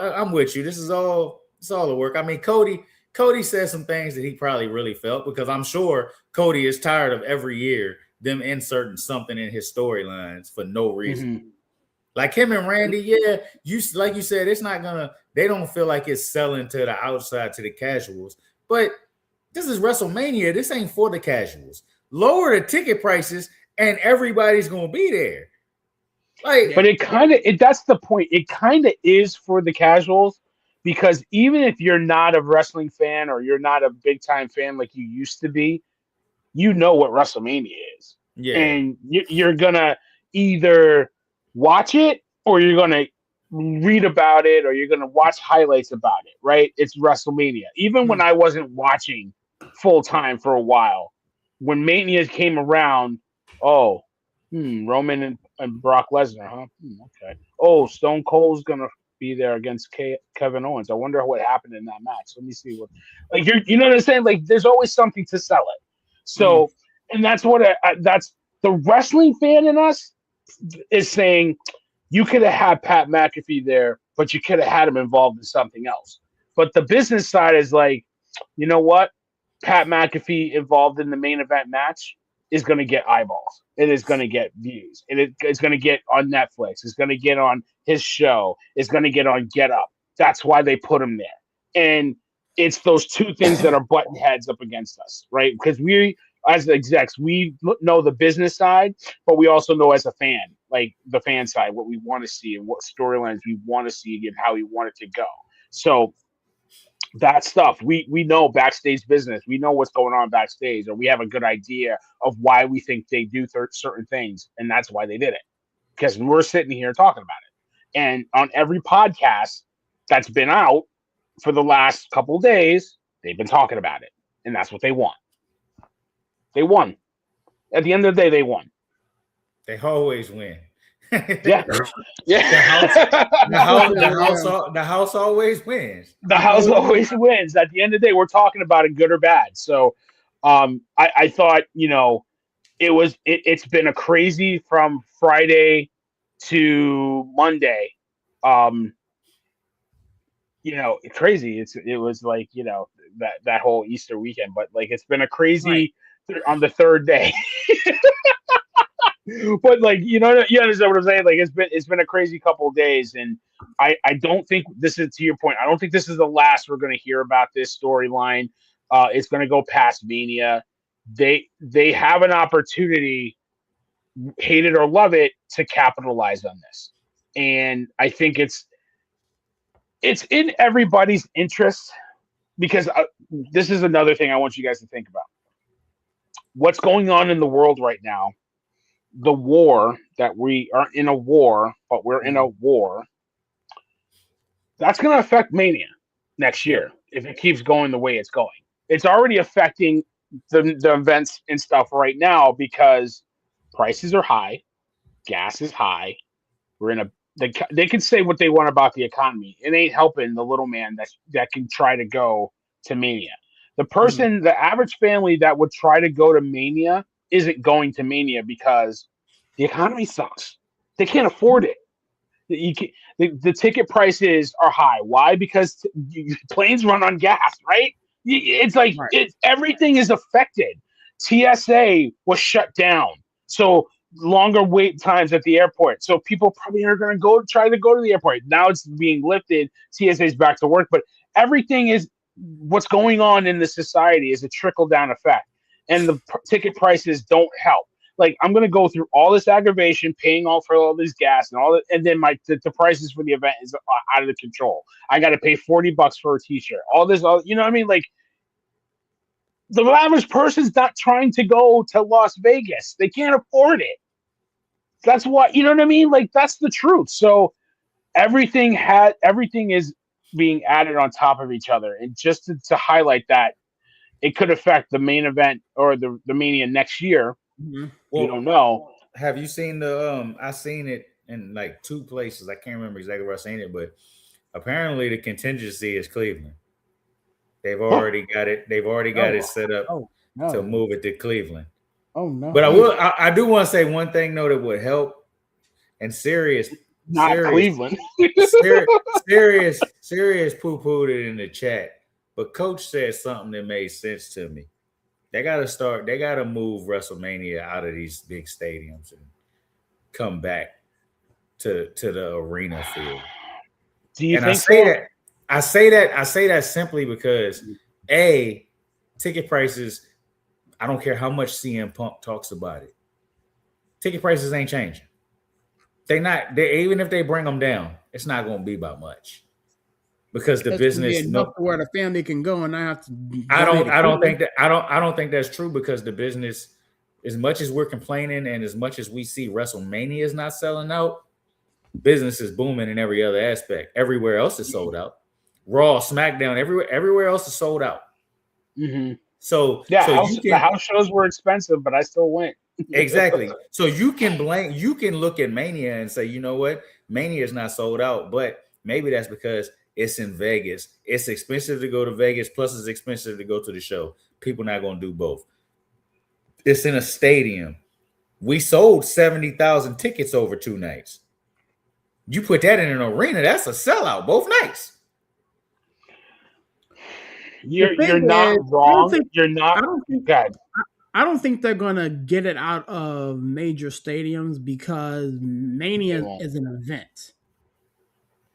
I'm with you. It's all the work. I mean, Cody said some things that he probably really felt because I'm sure Cody is tired of every year them inserting something in his storylines for no reason. Like him and Randy, like you said, it's not gonna. They don't feel like it's selling to the outside to the casuals. But this is WrestleMania. This ain't for the casuals. Lower the ticket prices, and everybody's gonna be there. Like, but that's the point. It kind of is for the casuals because even if you're not a wrestling fan or you're not a big time fan like you used to be, you know what WrestleMania is. Yeah. And you're going to either watch it or you're going to read about it or you're going to watch highlights about it, right? It's WrestleMania. Even when I wasn't watching full time for a while, when Mania came around, Roman and Brock Lesnar, huh? Okay. Oh, Stone Cold's going to be there against Kevin Owens. I wonder what happened in that match. Let me see what, like, you know what I'm saying? Like, there's always something to sell it. So, and that's what that's the wrestling fan in us is saying. You could have had Pat McAfee there, but you could have had him involved in something else. But the business side is like, you know what? Pat McAfee involved in the main event match is going to get eyeballs. It is going to get views. It's going to get on Netflix. It's going to get on his show. It's going to get on Get Up. That's why they put him there. And it's those two things that are butting heads up against us, right? Because we, as execs, we know the business side, but we also know as a fan, like the fan side, what we want to see and what storylines we want to see and how we want it to go. So that stuff, we know backstage business. We know what's going on backstage, or we have a good idea of why we think they do certain things, and that's why they did it. Because we're sitting here talking about it. And on every podcast that's been out for the last couple of days, they've been talking about it. And that's what they want. They won. At the end of the day, they won. They always win. Yeah. The house always wins. The house always wins. At the end of the day, we're talking about it, good or bad. So I thought, it's been a crazy from Friday to Monday. Crazy. It was like, that whole Easter weekend, but like it's been a crazy on the third day. But like, you understand what I'm saying? Like it's been a crazy couple of days, and I don't think this is, to your point, I don't think this is the last we're going to hear about this storyline. It's going to go past Mania. They have an opportunity, hate it or love it, to capitalize on this, and I think it's in everybody's interest, because this is another thing I want you guys to think about. What's going on in the world right now? The war, that we are in a war, but we're in a war, that's going to affect Mania next year if it keeps going the way it's going. It's already affecting the events and stuff right now because prices are high, gas is high. We're in they can say what they want about the economy. It ain't helping the little man that can try to go to Mania. The person, the average family that would try to go to Mania isn't going to Mania because the economy sucks. They can't afford it. The ticket prices are high. Why? Because planes run on gas, right? It's like everything is affected. TSA was shut down, so longer wait times at the airport. So people probably are going to try to go to the airport. Now it's being lifted. TSA is back to work, but everything is what's going on in the society is a trickle down effect. And the ticket prices don't help. Like, I'm going to go through all this aggravation, paying for all this gas and all that, and then the prices for the event is out of the control. I got to pay $40 for a T-shirt. All this, you know what I mean? Like, the average person's not trying to go to Las Vegas. They can't afford it. That's what, you know what I mean? Like, that's the truth. So everything is being added on top of each other, and just to highlight that. It could affect the main event or the Mania next year. Mm-hmm. Well, you don't know. Have you seen I seen it in like two places. I can't remember exactly where I seen it, but apparently the contingency is Cleveland. They've already got it. They've already got it set up to move it to Cleveland. Oh no! But I do want to say one thing though that would help. And serious Cleveland. serious poo-pooed it in the chat. But Coach said something that made sense to me. They got to move WrestleMania out of these big stadiums and come back to the arena field. Do you think I say that simply because ticket prices, I don't care how much CM Punk talks about it. Ticket prices ain't changing. Even if they bring them down, it's not going to be by much. Because the business enough to where the family can go, and I have to. I don't think that's true, because the business, as much as we're complaining and as much as we see WrestleMania is not selling out, business is booming in every other aspect. Everywhere else is sold out. Raw, SmackDown, everywhere else is sold out. Mm-hmm. So the house shows were expensive, but I still went. Exactly. So you can look at Mania and say, you know what, Mania is not sold out, but maybe that's because it's in Vegas. It's expensive to go to Vegas, plus it's expensive to go to the show. People not going to do both. It's in a stadium. We sold 70,000 tickets over 2 nights. You put that in an arena, that's a sellout both nights. You're not wrong. You're not. God. I don't think they're gonna get it out of major stadiums because Mania is an event.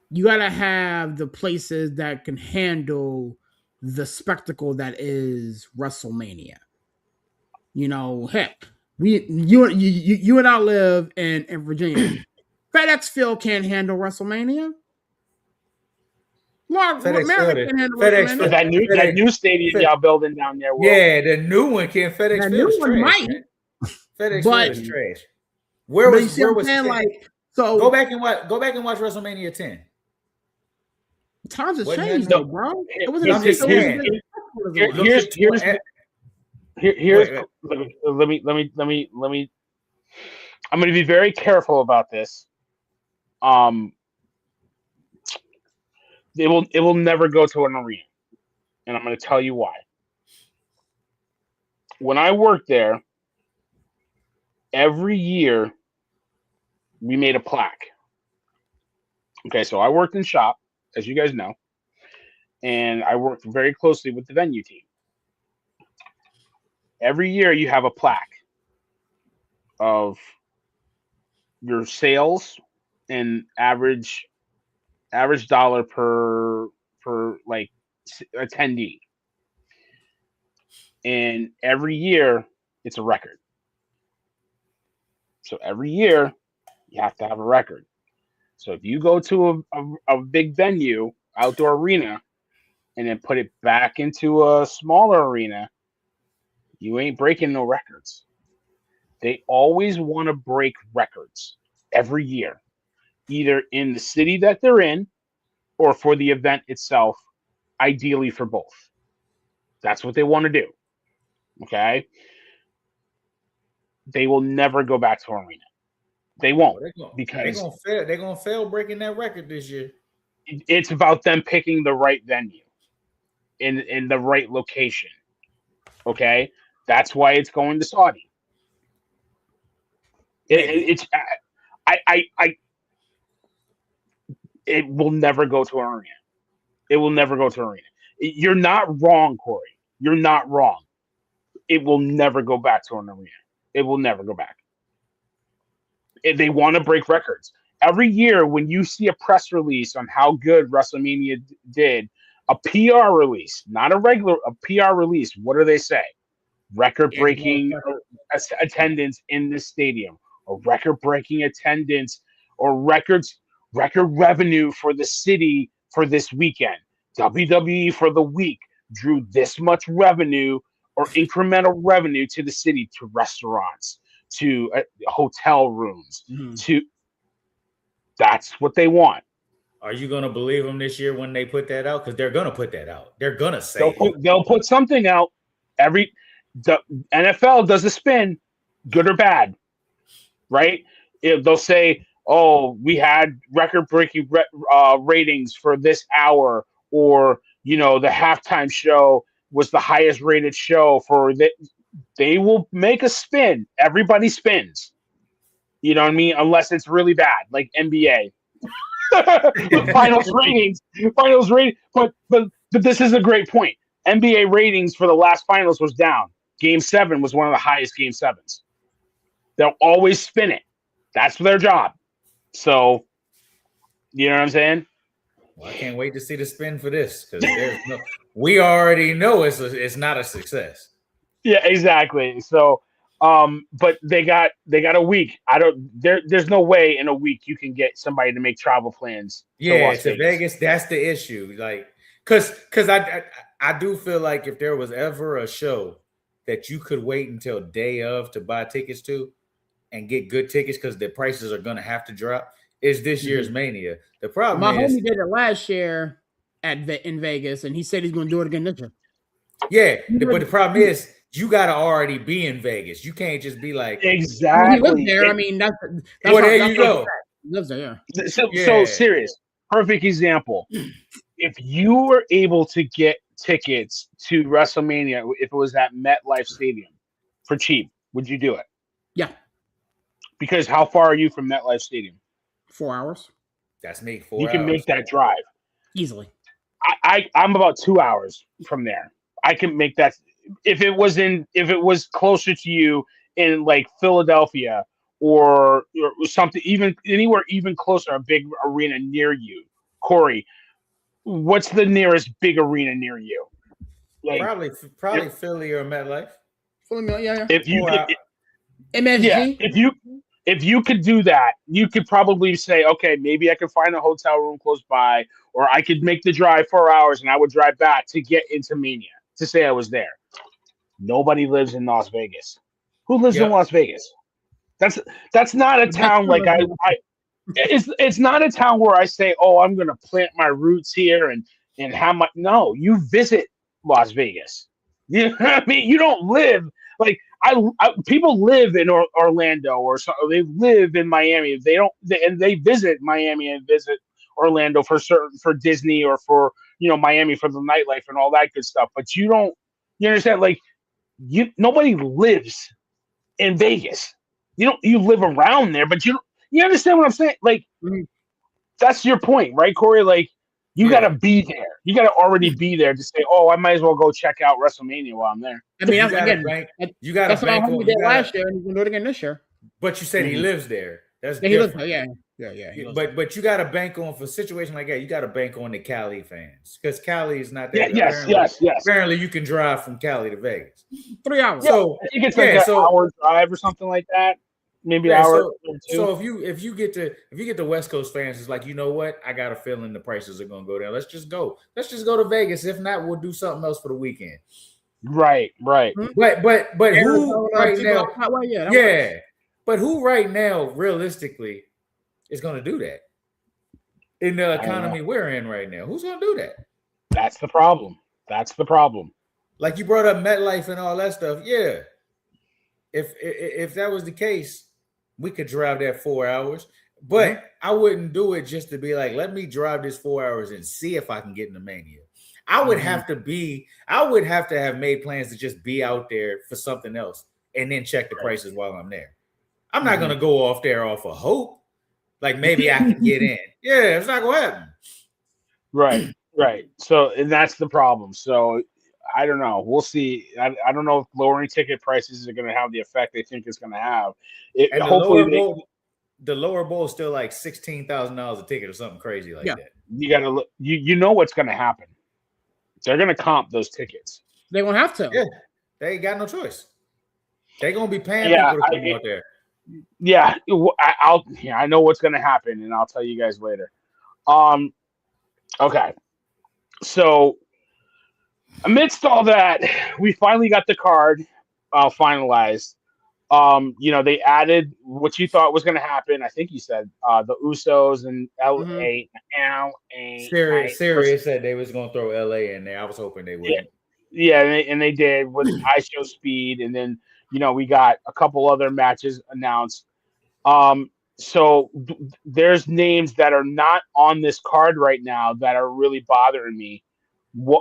You gotta have the places that can handle the spectacle that is WrestleMania. You know, heck, you and I live in Virginia. FedEx Field can't handle WrestleMania. That new stadium y'all building down there. Yeah, the new one can. FedEx Field is trash. FedEx Field is trash. Where was like? So go back and watch WrestleMania 10. Times have changed, though, bro. It was here's let me. I'm going to be very careful about this. It will never go to an arena, and I'm going to tell you why. When I worked there, every year we made a plaque. Okay, so I worked in shop, as you guys know, and I worked very closely with the venue team. Every year you have a plaque of your sales and average dollar per like attendee, and every year it's a record. So every year you have to have a record. So if you go to a big venue, outdoor arena, and then put it back into a smaller arena, you ain't breaking no records. They always want to break records every year, either in the city that they're in or for the event itself, ideally for both. That's what they want to do. Okay? They will never go back to arena. They won't, because they're gonna fail breaking that record this year. It's about them picking the right venue in the right location. Okay, that's why it's going to Saudi. It will never go to an arena. It will never go to an arena. You're not wrong, Corey. You're not wrong. It will never go back to an arena. It will never go back. They want to break records. Every year when you see a press release on how good WrestleMania did, a PR release, not a PR release, what do they say? Record-breaking attendance in the stadium, or record-breaking attendance, or record revenue for the city for this weekend. WWE for the week drew this much revenue or incremental revenue to the city, to restaurants, to hotel rooms, to that's what they want. Are you going to believe them this year when they put that out? Because they're going to put that out. They're going to say they'll put something out. The NFL does a spin, good or bad, right? They'll say, "Oh, we had record-breaking ratings for this hour," or the halftime show was the highest-rated show for that. They will make a spin. Everybody spins. You know what I mean? Unless it's really bad, like NBA. Finals ratings. But this is a great point. NBA ratings for the last finals was down. Game 7 was one of the highest Game 7s. They'll always spin it. That's their job. So, you know what I'm saying? Well, I can't wait to see the spin for this, because we already know it's not a success. Yeah, exactly. So, but they got a week. There's no way in a week you can get somebody to make travel plans. To Vegas. That's the issue. Like, because I do feel like if there was ever a show that you could wait until day of to buy tickets to and get good tickets, because the prices are going to have to drop, is this year's Mania. The problem my homie did it last year in Vegas, and he said he's going to do it again this year. Yeah, but the problem is you got to already be in Vegas. You can't just be like, exactly. He lives there. I mean, that's well, there you go. He lives there. Yeah. So serious. Perfect example. If you were able to get tickets to WrestleMania, if it was at MetLife Stadium for cheap, would you do it? Yeah. Because how far are you from MetLife Stadium? 4 hours. That's me. 4 hours. You can make that drive easily. I'm about 2 hours from there. I can make that. If it was closer to you in like Philadelphia or something, even anywhere even closer, a big arena near you, Corey, what's the nearest big arena near you? Like probably Philly or MetLife. Yeah. If you could, MSG. If you could do that, you could probably say, okay, maybe I could find a hotel room close by, or I could make the drive 4 hours and I would drive back to get into Mania to say I was there. Nobody lives in Las Vegas. Who lives in Las Vegas? That's not a town like it's not a town where I say, oh, I'm gonna plant my roots here and have my no, you visit Las Vegas. You know what I mean? You don't live like people live in Orlando or so they live in Miami. And they visit Miami and visit Orlando for Disney or for Miami for the nightlife and all that good stuff. But you understand, like nobody lives in Vegas. You live around there, but you understand what I'm saying? Like that's your point, right, Corey? Like you got to be there. You got to already be there to say, "Oh, I might as well go check out WrestleMania while I'm there." I mean, you got to bank. You got to bank on. Did last year, and he's gonna do it again this year. But you said he lives there. That's he different. lives there. Yeah. But you got to bank on for a situation like that. You got to bank on the Cali fans because Cali is not there. Yes. Apparently, you can drive from Cali to Vegas 3 hours. So I think it's like an hour drive or something like that. Maybe an hour. So if you get the West Coast fans, it's like, you know what? I got a feeling the prices are gonna go down. Let's just go. Let's just go to Vegas. If not, we'll do something else for the weekend. Right. But who right now? But who right now, realistically, is gonna do that in the economy we're in right now? Who's gonna do that? That's the problem. Like you brought up MetLife and all that stuff. Yeah. If that was the case, we could drive that 4 hours, but I wouldn't do it just to be like, let me drive this 4 hours and see if I can get into Mania. I would have to have made plans to just be out there for something else and then check the prices while I'm there. I'm not going to go off there off of hope. Like maybe I can get in. Yeah, it's not going to happen. Right. So, and that's the problem. So I don't know. We'll see. I don't know if lowering ticket prices are going to have the effect they think it's going to have. The lower bowl is still like $16,000 a ticket or something crazy like that. You got to look. You know what's going to happen. They're going to comp those tickets. They won't have to. Yeah, they ain't got no choice. They're going to be paying people to come out there. Yeah, I know what's going to happen, and I'll tell you guys later. Okay, so. Amidst all that, we finally got the card finalized. They added what you thought was going to happen. I think you said the Usos and LA. Sirius said they was going to throw LA in there. I was hoping they would. Yeah, and they did with iShow Speed, and then we got a couple other matches announced. So there's names that are not on this card right now that are really bothering me.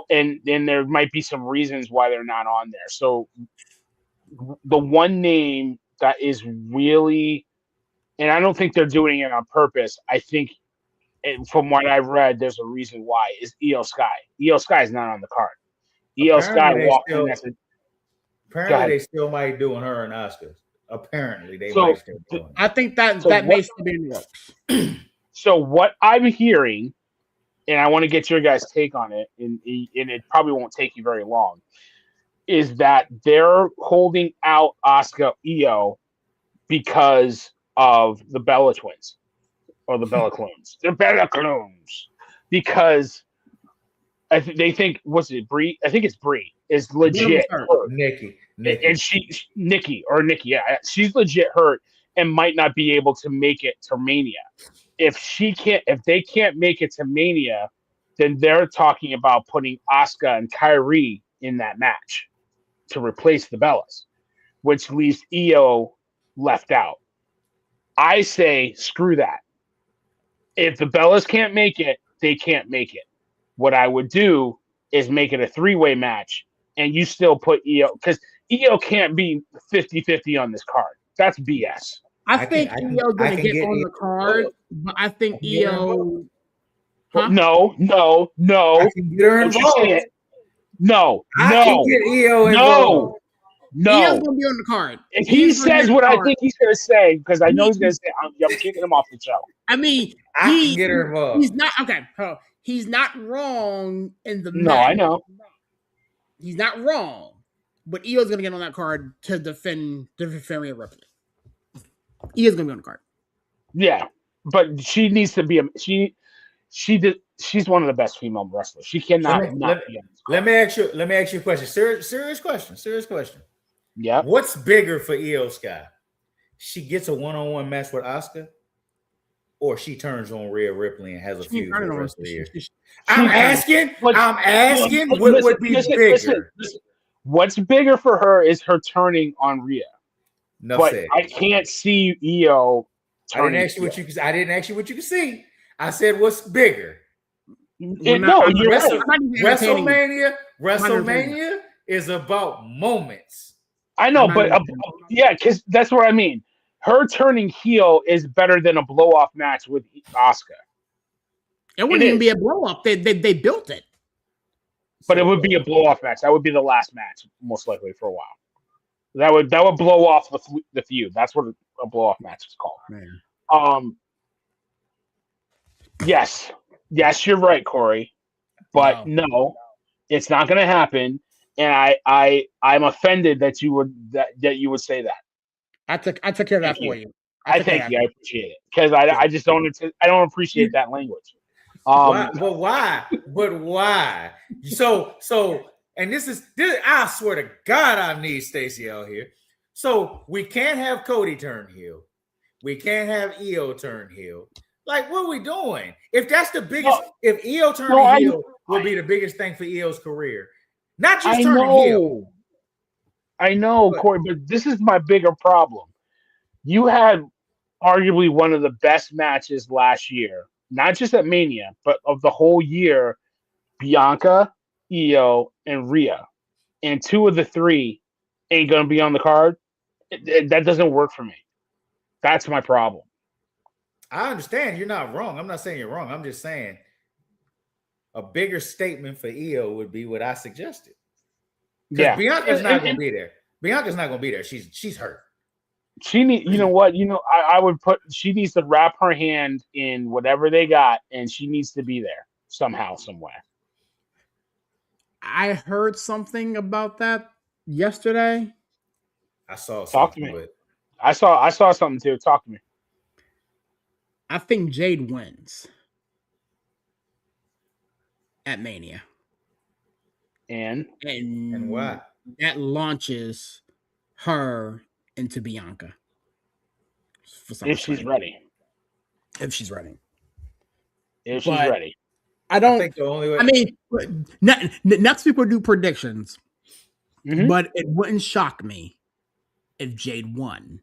And there might be some reasons why they're not on there. So the one name that is really, and I don't think they're doing it on purpose. I think, from what I've read, there's a reason why, is Io Sky. Io Sky is not on the card. Io Sky walked in as apparently they still might doing her and Oscar. Apparently they might still doing it. I think that may still be in the works. So what I'm hearing, and I want to get your guys' take on it, and it probably won't take you very long, is that they're holding out Asuka Io because of the Bella Twins, or the Bella Clones. They're Bella Clones because they think, what's it, Brie? I think it's Brie is legit hurt. Nikki, and Nikki, yeah, she's legit hurt and might not be able to make it to Mania. If they can't make it to Mania, then they're talking about putting Asuka and Kyrie in that match to replace the Bellas, which leaves Io left out. I say, screw that. If the Bellas can't make it, they can't make it. What I would do is make it a 3-way match, and you still put Io, because Io can't be 50-50 on this card. That's BS. I think Io's going to get on the card, but I think Io Huh? No. I can get her involved. No. I can get EO involved. No. Io's gonna be on the card. If he says what I think he's gonna say, because I know he's gonna say, I'm kicking him off the show. I mean, I can get her involved. He's not okay. He's not wrong in the No, match. I know. He's not wrong, but Io's gonna get on that card to defend Rhea Ripley. Io's gonna be on the card. Yeah, but she needs to be she's one of the best female wrestlers. She cannot be on this card. Let me ask you a question. Serious question. Yeah. What's bigger for Io Sky? She gets a one-on-one match with Asuka, or she turns on Rhea Ripley and has a feud for the rest of the year? I'm asking what would be bigger? Listen. What's bigger for her is her turning on Rhea. But I can't see Io. I didn't ask you what you can see. I said what's bigger. WrestleMania is about moments. I know, but because that's what I mean. Her turning heel is better than a blow-off match with Asuka. It wouldn't even be a blow-off. They built it. But it would be a blow-off match. That would be the last match, most likely, for a while. That would blow off the feud. That's what a blow-off match is called. Man. Yes, you're right, Corey. But no, it's not going to happen. And I'm offended that you would say that. I took care of that for you. I thank you. I appreciate it because I just don't appreciate that language. But why? So, and this. I swear to God, I need Stacey out here. So we can't have Cody turn heel. We can't have Io turn heel. Like, what are we doing? If that's the biggest, if Io turning heel will be the biggest thing for Io's career, not just turning heel. I know, Corey, but this is my bigger problem. You had arguably one of the best matches last year, not just at Mania, but of the whole year. Bianca, Io, and Rhea, and two of the three ain't going to be on the card. That doesn't work for me. That's my problem. I understand you're not wrong. I'm not saying you're wrong. I'm just saying a bigger statement for Io would be what I suggested. Yeah, Bianca's not going to be there. Bianca's not going to be there. She's hurt. She need. You know what? I would put. She needs to wrap her hand in whatever they got, and she needs to be there somehow, somewhere. I heard something about that yesterday. I saw something. Talk to me. I saw something too. Talk to me. I think Jade wins at Mania. And why? That launches her into Bianca. If she's ready. If she's ready. I don't think the only way. I mean, next week we'll do predictions. Mm-hmm. But it wouldn't shock me if Jade won.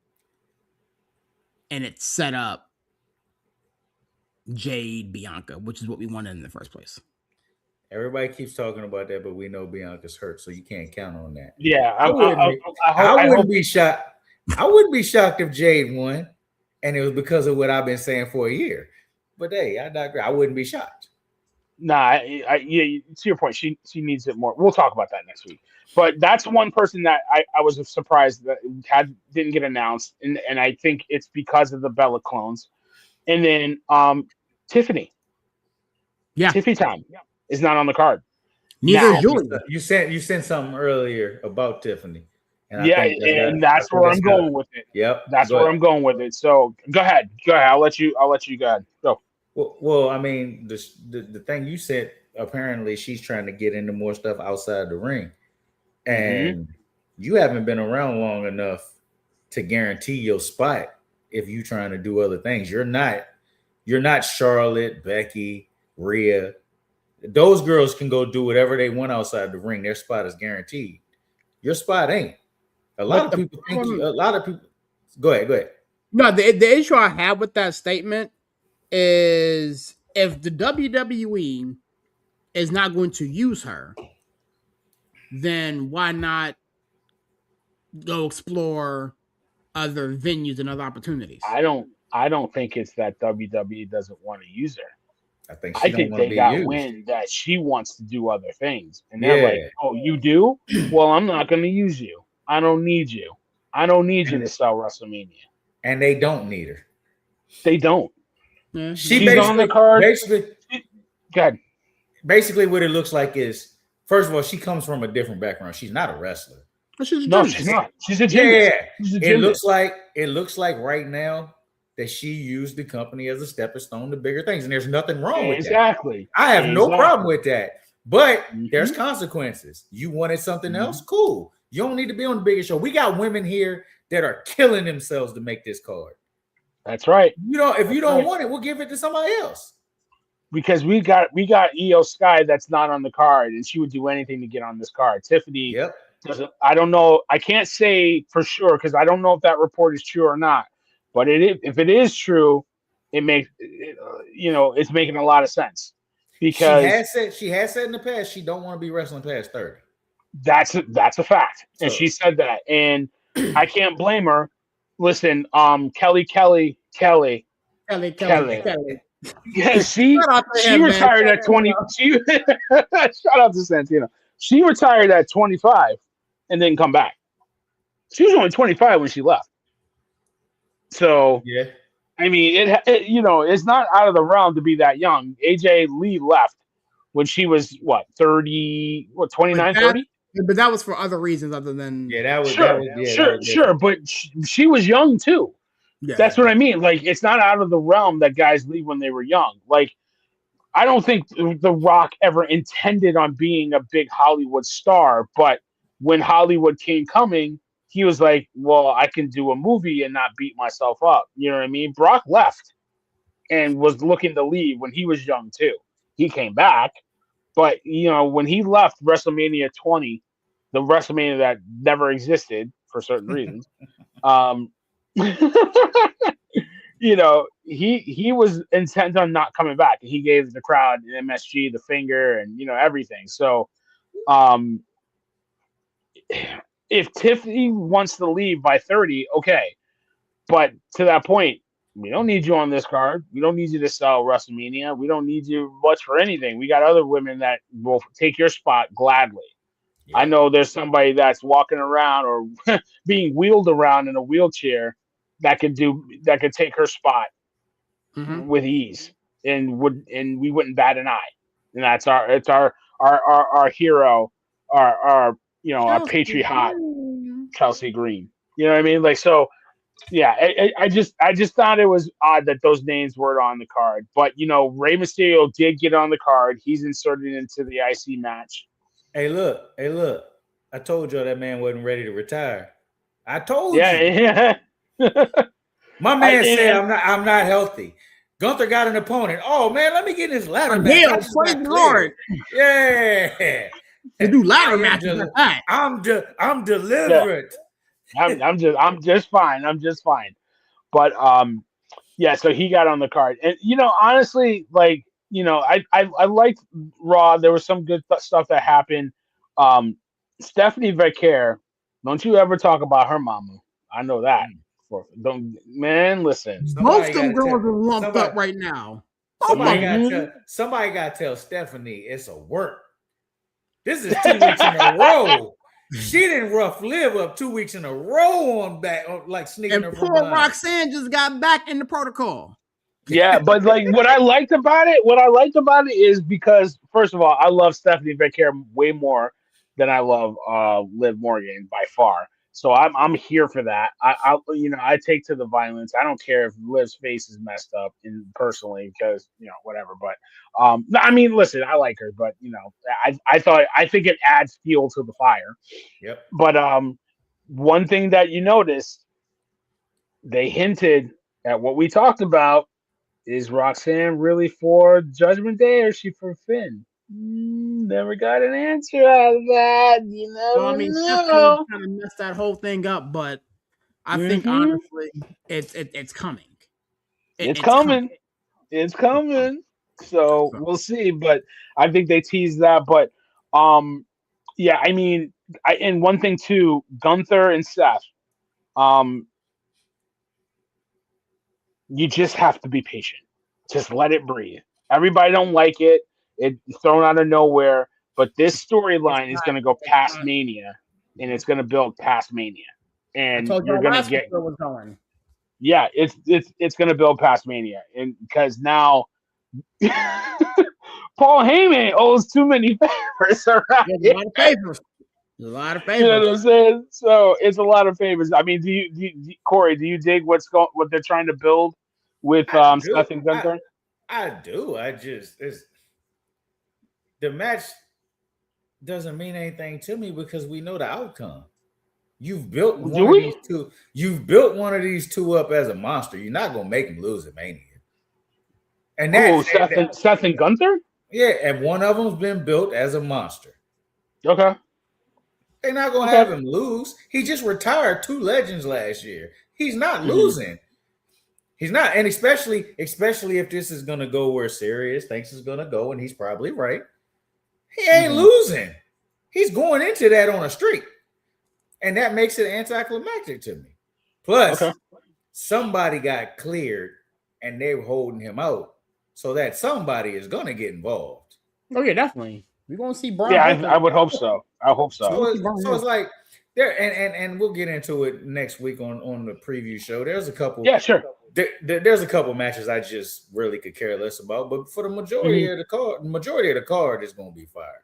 And it set up Jade Bianca, which is what we wanted in the first place. Everybody keeps talking about that, but we know Bianca's hurt, so you can't count on that. Yeah, I wouldn't be shocked. I wouldn't be shocked if Jade won, and it was because of what I've been saying for a year. But hey, I digress. I wouldn't be shocked. Nah, to your point, she needs it more. We'll talk about that next week. But that's one person that I was surprised that didn't get announced, and I think it's because of the Bella clones. And then Tiffany. Yeah. Tiffany time is not on the card. Neither is Julie. You sent something earlier about Tiffany. And that's where I'm going with it. Yep. That's where I'm going with it. So go ahead. I'll let you go ahead. Go. Well, I mean, the thing you said, apparently she's trying to get into more stuff outside the ring. And you haven't been around long enough to guarantee your spot if you're trying to do other things. You're not Charlotte, Becky, Rhea. Those girls can go do whatever they want outside the ring. Their spot is guaranteed. Your spot ain't. A lot of people. Go ahead. No, the issue I have with that statement is if the WWE is not going to use her, then why not go explore other venues and other opportunities? I don't think it's that WWE doesn't want to use her. I think I she don't think want to they be got used. wind that she wants to do other things, and they're like, Yeah, "Oh, you do? Well, I'm not going to use you. I don't need you. I don't need you to sell WrestleMania." and they don't need her. They don't. Yeah. She She's on the card. God, basically what it looks like is, first of all, she comes from a different background. She's not a wrestler. She's a no, gymnast. she's not. She's a gymnast. Yeah, She's a it gymnast. looks like right now that she used the company as a stepping stone to bigger things, and there's nothing wrong with that. Exactly. I have no problem with that, but Mhm. there's consequences. You wanted something else, cool. You don't need to be on the biggest show. We got women here that are killing themselves to make this card. That's right. You know, if you don't want it, we'll give it to somebody else. Because we got Io Sky that's not on the card, and she would do anything to get on this card. Tiffany doesn't. I don't know. I can't say for sure because I don't know if that report is true or not. But if it is true, it makes it's making a lot of sense because she has said in the past she don't want to be wrestling past 30. That's a fact, and she said that, and I can't blame her. Listen, Kelly. Yeah, she retired at 20. Shout out to Santino. She retired at 25 and didn't come back. She was only 25 when she left. So yeah, I mean, it's not out of the realm to be that young. AJ Lee left when she was 30, 29, 30. But that was for other reasons other than sure. But she was young too. Yeah. That's what I mean. Like, it's not out of the realm that guys leave when they were young. Like, I don't think The Rock ever intended on being a big Hollywood star, but when Hollywood came coming, he was like, well, I can do a movie and not beat myself up. You know what I mean? Brock left and was looking to leave when he was young too. He came back, but when he left WrestleMania 20, the WrestleMania that never existed for certain reasons, he was intent on not coming back. He gave the crowd an MSG, the finger, and everything. So, if Tiffany wants to leave by 30, okay, but to that point, we don't need you on this card. We don't need you to sell WrestleMania. We don't need you much for anything. We got other women that will take your spot gladly. Yeah. I know there's somebody that's walking around or being wheeled around in a wheelchair that could take her spot with ease, and we wouldn't bat an eye. And that's our hero, our patriot, Chelsea Green. You know what I mean? Like, so, yeah. I just thought it was odd that those names weren't on the card. But Rey Mysterio did get on the card. He's inserted into the IC match. Hey, look! I told you that man wasn't ready to retire. I told you. Yeah. My man said, "I'm not healthy." Gunther got an opponent. Oh man, let me get this ladder match. Praise the Lord. Yeah. To do ladder matches. I'm delivered. Yeah. I'm just fine. But yeah. So he got on the card, and honestly, like I liked Raw. There was some good stuff that happened. Stephanie Vicaire, don't you ever talk about her mama? I know that. Listen. Both them girls are lumped up right now. Somebody got to tell Stephanie it's a work. This is 2 weeks in a row. She didn't live up 2 weeks in a row on back, like sneaking and her. Poor Roxanne just got back in the protocol. Yeah, but like what I liked about it is because, first of all, I love Stephanie Vicaire way more than I love Liv Morgan by far. So I'm here for that. I take to the violence. I don't care if Liv's face is messed up personally because whatever. But I mean, listen, I like her, but I think it adds fuel to the fire. Yep. But one thing that you noticed, they hinted at what we talked about. Is Roxanne really for Judgment Day or is she for Finn? Never got an answer out of that. Stephanie kind of messed that whole thing up, but I think honestly, it's coming. It's coming. So we'll see. But I think they teased that. But yeah, I mean, and one thing too, Gunther and Seth. You just have to be patient. Just let it breathe. Everybody don't like it. It's thrown out of nowhere. But this storyline is going to go past Mania, and it's going to build past Mania. And I told you're you going to last week get where it was going. yeah, it's going to build past Mania, and because now Paul Heyman owes too many favors around There's a lot of favors. There's a lot of favors. You know what I'm saying? So it's a lot of favors. I mean, Corey? Do you dig what they're trying to build with Seth and Gunther? I do. The match doesn't mean anything to me because we know the outcome. You've built one of these two. You've built one of these two up as a monster. You're not gonna make them lose at Mania. And Seth and Gunther? Yeah, and one of them's been built as a monster. Okay. They're not gonna have him lose. He just retired 2 legends last year. He's not losing. He's not, and especially if this is gonna go where Sirius thinks it's gonna go, and he's probably right. He ain't losing. He's going into that on a streak. And that makes it anticlimactic to me. Plus, somebody got cleared and they were holding him out. So that somebody is going to get involved. Oh, yeah, definitely. We're going to see Braun. Yeah, I would hope so. I hope so. So it's like, there, and we'll get into it next week on the preview show. There's a couple. Yeah, sure. There's a couple matches I just really could care less about. But for the majority of the card is going to be fire.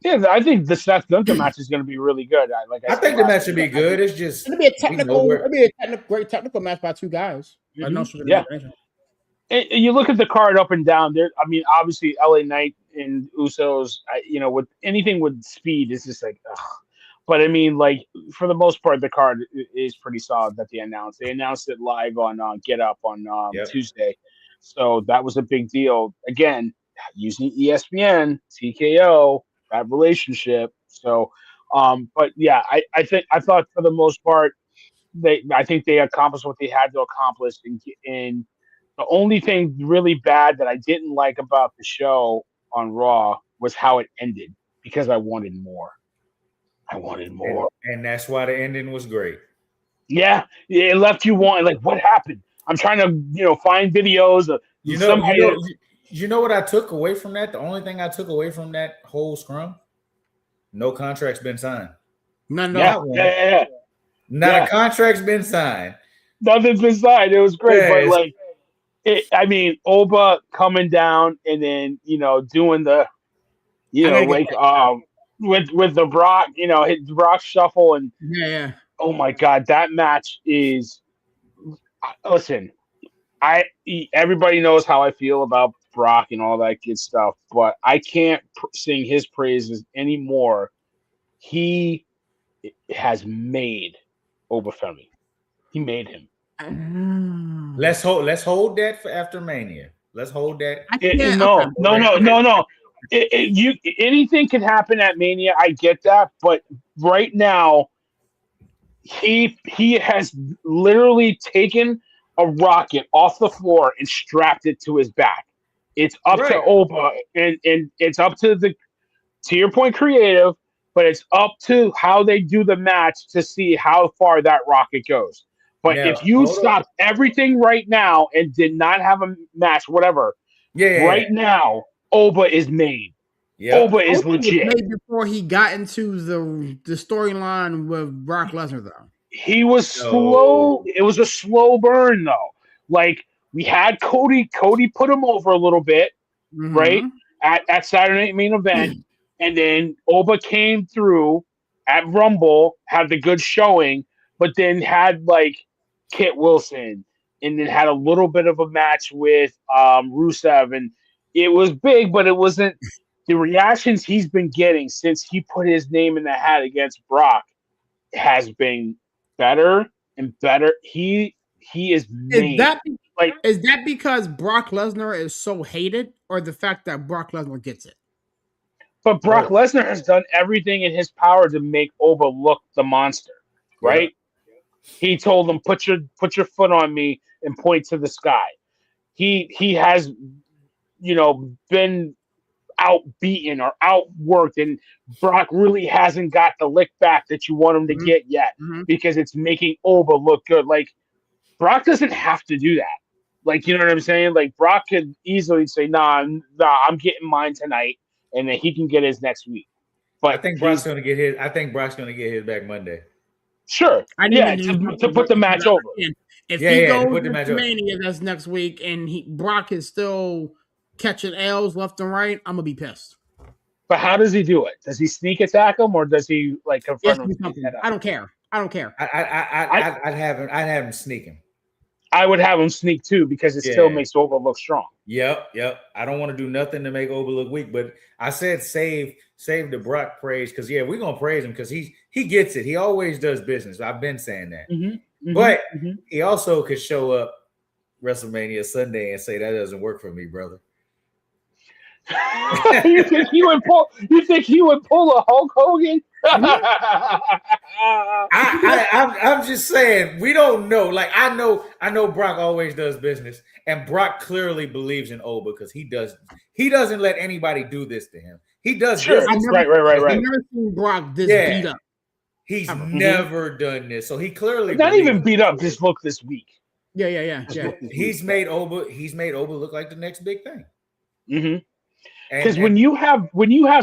Yeah, I think the Seth Gunther match is going to be really good. I think the match should be good. It's just it'll be a technical, great technical match by 2 guys. Yeah. And you look at the card up and down there. I mean, obviously, LA Knight and Usos. With anything with speed, it's just like, ugh. But I mean, like for the most part, the card is pretty solid that they announced. They announced it live on Get Up on Tuesday, so that was a big deal. Again, using ESPN, TKO. That relationship. So, but yeah, I thought for the most part, I think they accomplished what they had to accomplish. And the only thing really bad that I didn't like about the show on Raw was how it ended because I wanted more. And that's why the ending was great. Yeah, it left you wanting like, what happened? I'm trying to find videos of You know what I took away from that? The only thing I took away from that whole scrum? No contract's been signed. Not a contract's been signed. Nothing's been signed. It was great, but Oba coming down and then doing the with the Brock, hit Brock shuffle and oh my God, that match is. Listen, everybody knows how I feel about Brock and all that good stuff, but I can't sing his praises anymore. He has made Oba Femi. He made him. Let's hold that for after Mania. Let's hold that. No. Anything can happen at Mania. I get that, but right now, he has literally taken a rocket off the floor and strapped it to his back. It's up to Oba, and it's up to your point, creative, but it's up to how they do the match to see how far that rocket goes. But if you stop everything right now and did not have a match, whatever, right now, Oba is made. Yeah. Oba is legit. Was made before he got into the storyline with Brock Lesnar, though. He was slow. It was a slow burn, though. Like, we had Cody. Cody put him over a little bit, right? At Saturday Night Main Event. And then Oba came through at Rumble, had the good showing, but then had, like, Kit Wilson. And then had a little bit of a match with Rusev. And it was big, but it wasn't – the reactions he's been getting since he put his name in the hat against Brock has been better and better. He is made. Is that because Brock Lesnar is so hated, or the fact that Brock Lesnar gets it? But Brock Lesnar has done everything in his power to make Oba look the monster, right? Yeah. He told him, "Put your foot on me and point to the sky." He has, been outbeaten or outworked, and Brock really hasn't got the lick back that you want him to get yet because it's making Oba look good. Like, Brock doesn't have to do that. Like, you know what I'm saying? Like Brock could easily say, "Nah, I'm getting mine tonight," and then he can get his next week. But I think Brock's going to get his. I think Brock's going to get his back Monday. Sure, I yeah, didn't to put the match over. If he goes to put the to match over. Mania, that's next week, and Brock is still catching L's left and right, I'm gonna be pissed. But how does he do it? Does he sneak attack him, or does he like confront him? I don't care. I'd have him sneak him. I would have him sneak too because it still makes Oba look strong. Yep. I don't want to do nothing to make Oba look weak, but I said save the Brock praise because we're gonna praise him because he gets it. He always does business. I've been saying that. But he also could show up WrestleMania Sunday and say that doesn't work for me, brother. You think he would pull a Hulk Hogan? I'm just saying we don't know. Like I know Brock always does business, and Brock clearly believes in Oba because he doesn't let anybody do this to him. He does sure. Right. I've never seen Brock this beat up. He's never done this, so he clearly not even beat up. Just look this week. Yeah. He's made Oba look like the next big thing. Mm-hmm. Because when you have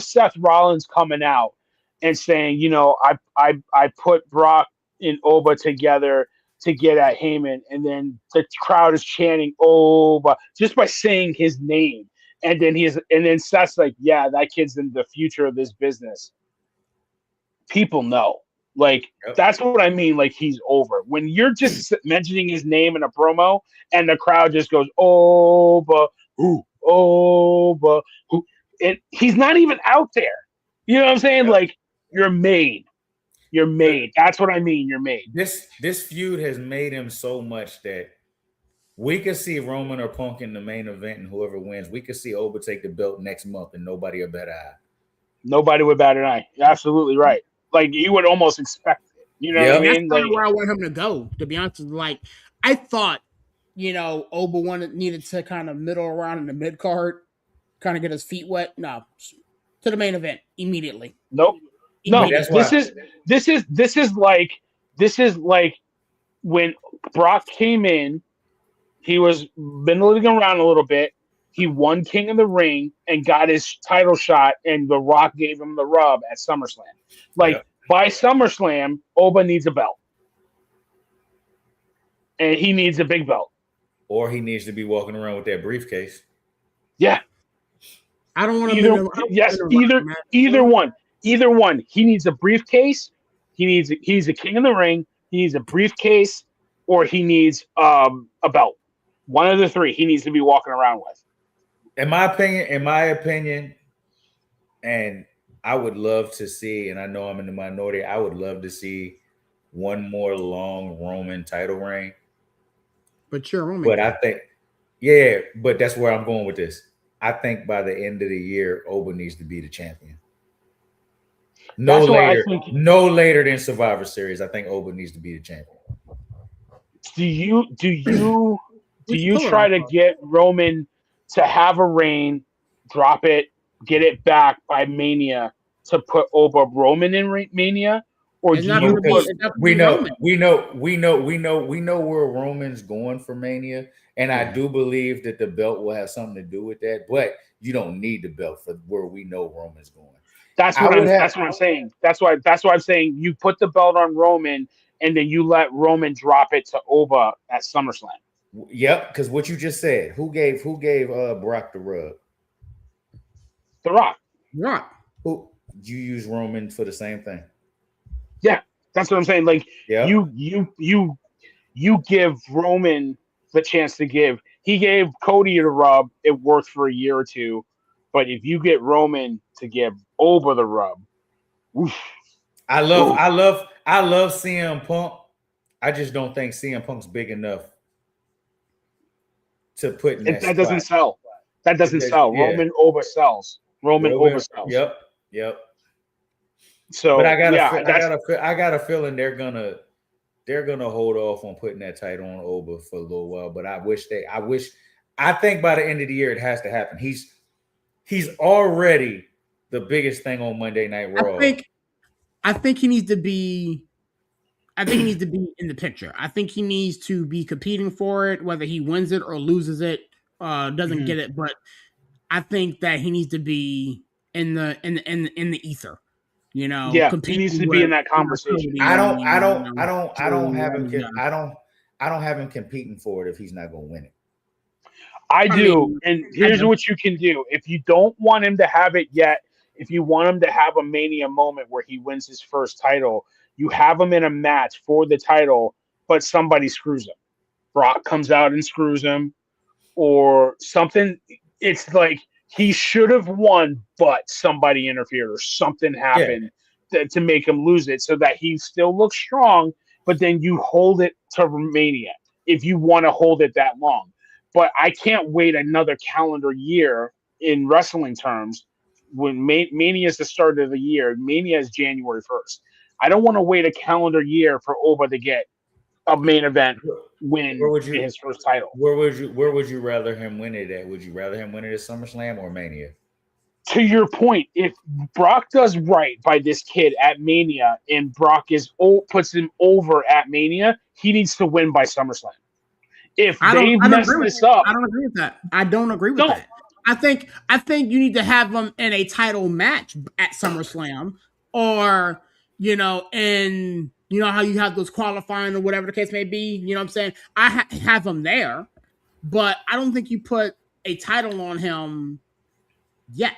Seth Rollins coming out and saying, you know, I put Brock and Oba together to get at Heyman, and then the crowd is chanting Oba just by saying his name, and then Seth's like, yeah, that kid's in the future of this business. People know, like that's what I mean. Like he's over when you're just mentioning his name in a promo, and the crowd just goes Oba. Ooh. But he's not even out there. You know what I'm saying? Like you're made. That's what I mean. You're made. This feud has made him so much that we could see Roman or Punk in the main event, and whoever wins, we could see Oba take the belt next month, and nobody would bat an eye. Nobody would bat an eye. You're absolutely right. Like you would almost expect it. You know what I mean? That's where I want him to go. To be honest, like I thought. You know, Oba needed to kind of middle around in the mid card, kind of get his feet wet. No, to the main event immediately. Nope. No, this is like when Brock came in. He was middling around a little bit. He won King of the Ring and got his title shot, and The Rock gave him the rub at SummerSlam. Like by SummerSlam, Oba needs a belt, and he needs a big belt. Or he needs to be walking around with that briefcase. Yeah. I don't want to either one. Either one. He needs a briefcase. He's a king of the ring. He needs a briefcase, or he needs a belt. One of the three he needs to be walking around with. In my opinion, and I would love to see, and I know I'm in the minority, I would love to see one more long Roman title reign. But sure, Roman. But I think, but that's where I'm going with this. I think by the end of the year, Oba needs to be the champion. No later than Survivor Series. I think Oba needs to be the champion. Do you try to get Roman to have a reign, drop it, get it back by Mania to put Oba Roman in Mania? Or do we know where Roman's going for Mania, and I do believe that the belt will have something to do with that. But you don't need the belt for where we know Roman's going. That's what I'm saying. That's why I'm saying you put the belt on Roman, and then you let Roman drop it to Oba at SummerSlam. Yep, because what you just said. Who gave Brock the rub? The Rock. Who you use Roman for the same thing? Yeah, that's what I'm saying. Like you give Roman the chance to give. He gave Cody the rub. It worked for a year or two, but if you get Roman to give Oba the rub, oof. I love CM Punk. I just don't think CM Punk's big enough to put in that doesn't sell. That doesn't sell. Yeah. Roman oversells. Roman oversells. Yep. So, but I got a feeling they're gonna hold off on putting that title on Oba for a little while. But I think by the end of the year it has to happen. He's already the biggest thing on Monday Night Raw. I think he needs to be I think he needs to be in the picture. I think he needs to be competing for it, whether he wins it or loses it, doesn't get it. But I think that he needs to be in the ether. You know, yeah, he needs to be in that conversation. I don't have him competing for it if he's not going to win it. I do. And here's what you can do. If you don't want him to have it yet, if you want him to have a Mania moment where he wins his first title, you have him in a match for the title, but somebody screws him. Brock comes out and screws him or something. It's like he should have won, but somebody interfered or something happened to make him lose it so that he still looks strong, but then you hold it to Mania if you want to hold it that long. But I can't wait another calendar year in wrestling terms when Mania is the start of the year. Mania is January 1st. I don't want to wait a calendar year for Oba to get a main event win his first title. Where would you rather him win it at? Would you rather him win it at SummerSlam or Mania? To your point, if Brock does right by this kid at Mania and Brock puts him over at Mania, he needs to win by SummerSlam. If they mess this up, I don't agree with that. I don't agree with that. I think you need to have them in a title match at SummerSlam, or and how you have those qualifying or whatever the case may be. You know what I'm saying? I have them there, but I don't think you put a title on him yet.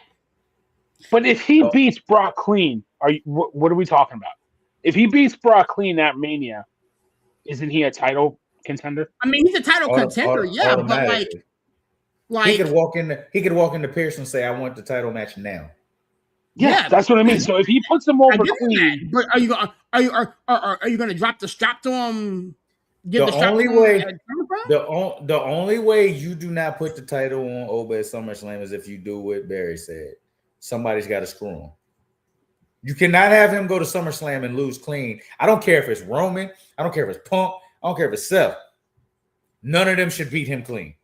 But if he beats Brock clean, what are we talking about? If he beats Brock clean at Mania, isn't he a title contender? I mean, he's a title contender, yeah, but like he could walk into Pierce and say, "I want the title match now." Yeah, that's what I mean. So if he puts him over clean, but are you going to drop the strap to him? The only way you do not put the title on Oba at SummerSlam is if you do what Barry said. Somebody's got to screw him. You cannot have him go to SummerSlam and lose clean. I don't care if it's Roman. I don't care if it's Punk. I don't care if it's Seth. None of them should beat him clean.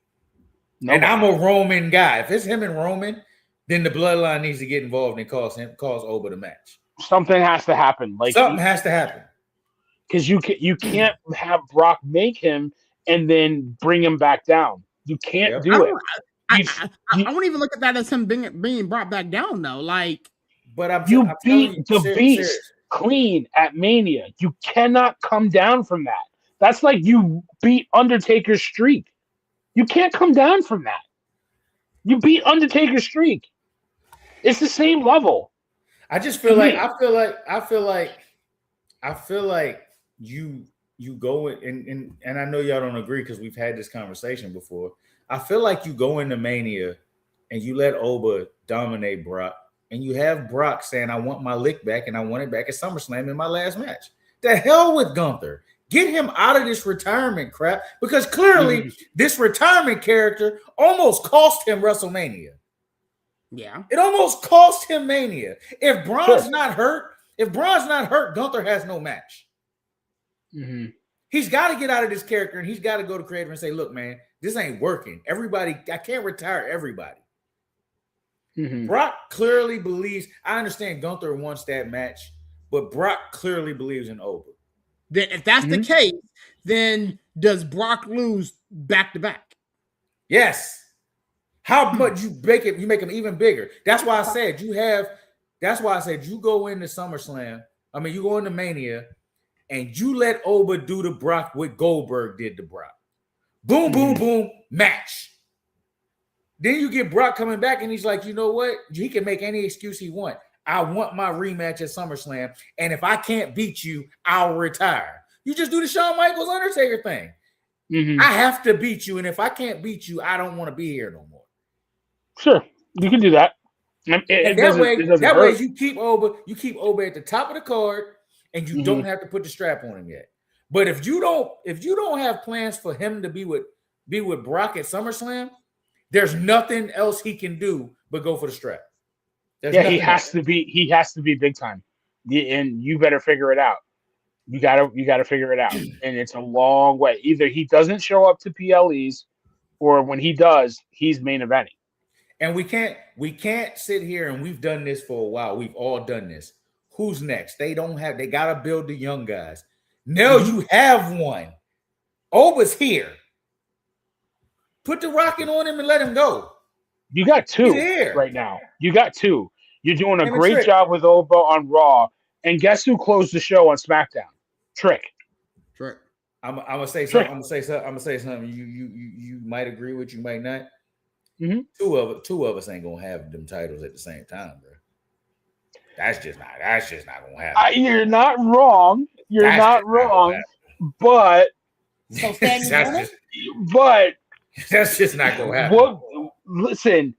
Nobody. And I'm a Roman guy. If it's him and Roman, then the bloodline needs to get involved and cause Oba the match. Something has to happen. Something has to happen. Because you can't have Brock make him and then bring him back down. You can't do it. I won't even look at that as him being brought back down though. But you beat the Beast clean at Mania. You cannot come down from that. That's like you beat Undertaker's streak. You can't come down from that. You beat Undertaker's streak. It's the same level. I just feel like you go in, and I know y'all don't agree because we've had this conversation before. I feel like you go into Mania and you let Oba dominate Brock, and you have Brock saying, "I want my lick back, and I want it back at SummerSlam in my last match." The hell with Gunther. Get him out of this retirement crap, because clearly this retirement character almost cost him WrestleMania. Yeah. It almost cost him Mania. If Braun's not hurt, Gunther has no match. Mm-hmm. He's got to get out of this character, and he's got to go to creative and say, "Look, man, this ain't working. Everybody, I can't retire everybody." Mm-hmm. Brock clearly believes. I understand Gunther wants that match, but Brock clearly believes in Oba. Then, if that's the case, then does Brock lose back to back? Yes. How much you make it? You make him even bigger. That's why I said you go into SummerSlam. I mean, you go into Mania, and you let Oba do to Brock what Goldberg did to Brock. Boom, boom, boom, match. Then you get Brock coming back, and he's like, you know what? He can make any excuse he wants. I want my rematch at SummerSlam, and if I can't beat you, I'll retire. You just do the Shawn Michaels Undertaker thing. Mm-hmm. I have to beat you, and if I can't beat you, I don't want to be here no more. Sure, you can do that. That way you keep Oba at the top of the card, and you don't have to put the strap on him yet. But if you don't have plans for him to be with Brock at SummerSlam, there's nothing else he can do but go for the strap. He has to be big time, and you better figure it out. You gotta figure it out, and it's a long way. Either he doesn't show up to PLEs, or when he does, he's main eventing. And we can't sit here, and we've done this for a while. We've all done this. Who's next? They gotta build the young guys. No, you have one. Oba's here. Put the rocket on him and let him go. You got two right now. You got two. You're doing a great job with Oba on Raw. And guess who closed the show on SmackDown? Trick. I'm gonna say something. I'm gonna say something. You might agree with, you might not. Mm-hmm. Two of us ain't gonna have them titles at the same time, bro. That's just not gonna happen. You're not wrong. You're not wrong. But that's just not gonna happen. Listen,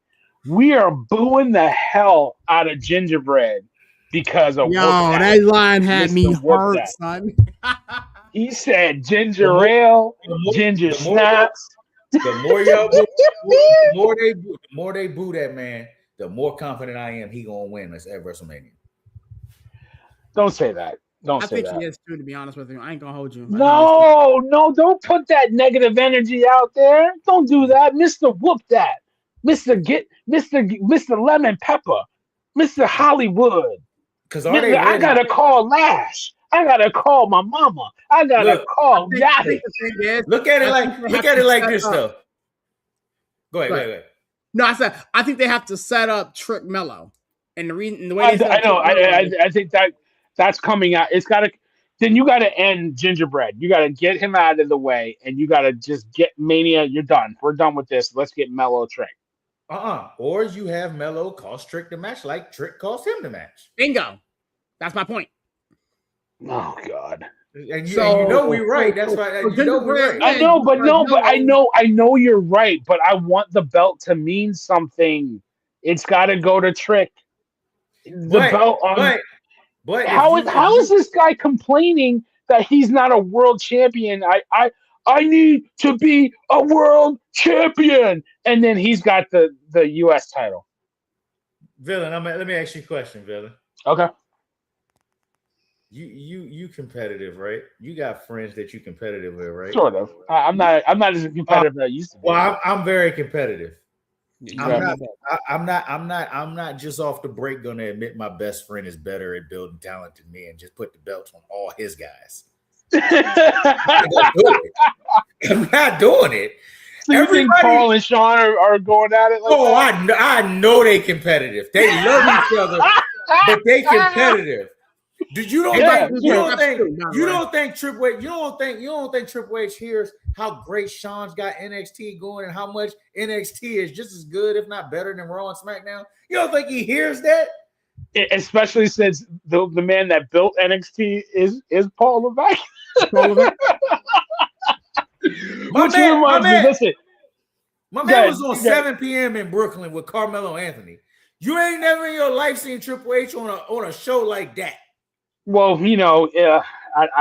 we are booing the hell out of Gingerbread because of that line had me hurt, son. He said ginger ale, ginger snaps. The more they boo that man, the more confident I am he gonna win this at WrestleMania. Don't say that. I think he is too, to be honest with you. I ain't gonna hold you. No, don't put that negative energy out there. Don't do that. Mr. Whoop that. Mr. Lemon Pepper. Mr. Hollywood. I gotta call Lash. I gotta call my mama. I gotta call Daddy. Look at it like this though. Go ahead. No, I think they have to set up Trick Mello, and the way I know. I think that's coming out. It's gotta. Then you gotta end Gingerbread. You gotta get him out of the way, and you gotta just get Mania. You're done. We're done with this. Let's get Mello Trick. Or you have Mello cost Trick the match, like Trick cost him the match. Bingo. That's my point. Oh God! And you know we're right. That's why we're right. I know you're right. But I want the belt to mean something. It's got to go to Trick. But how is this guy complaining that he's not a world champion? I need to be a world champion, and then he's got the U.S. title. Villain, let me ask you a question, Villain. Okay. You competitive, right? You got friends that you competitive with, right? Sort of. I'm not as competitive as I used to be. Well, I'm very competitive. I'm not just off the break going to admit my best friend is better at building talent than me and just put the belts on all his guys. I'm not doing it. So you think Paul and Sean are going at it? I know they competitive. They love each other, but they competitive. You don't think Triple H hears how great Sean's got NXT going and how much NXT is just as good, if not better, than Raw and SmackDown? You don't think he hears that? Especially since the man that built NXT is Paul Levesque. My man was on 7 p.m. in Brooklyn with Carmelo Anthony. You ain't never in your life seen Triple H on a show like that. Well, I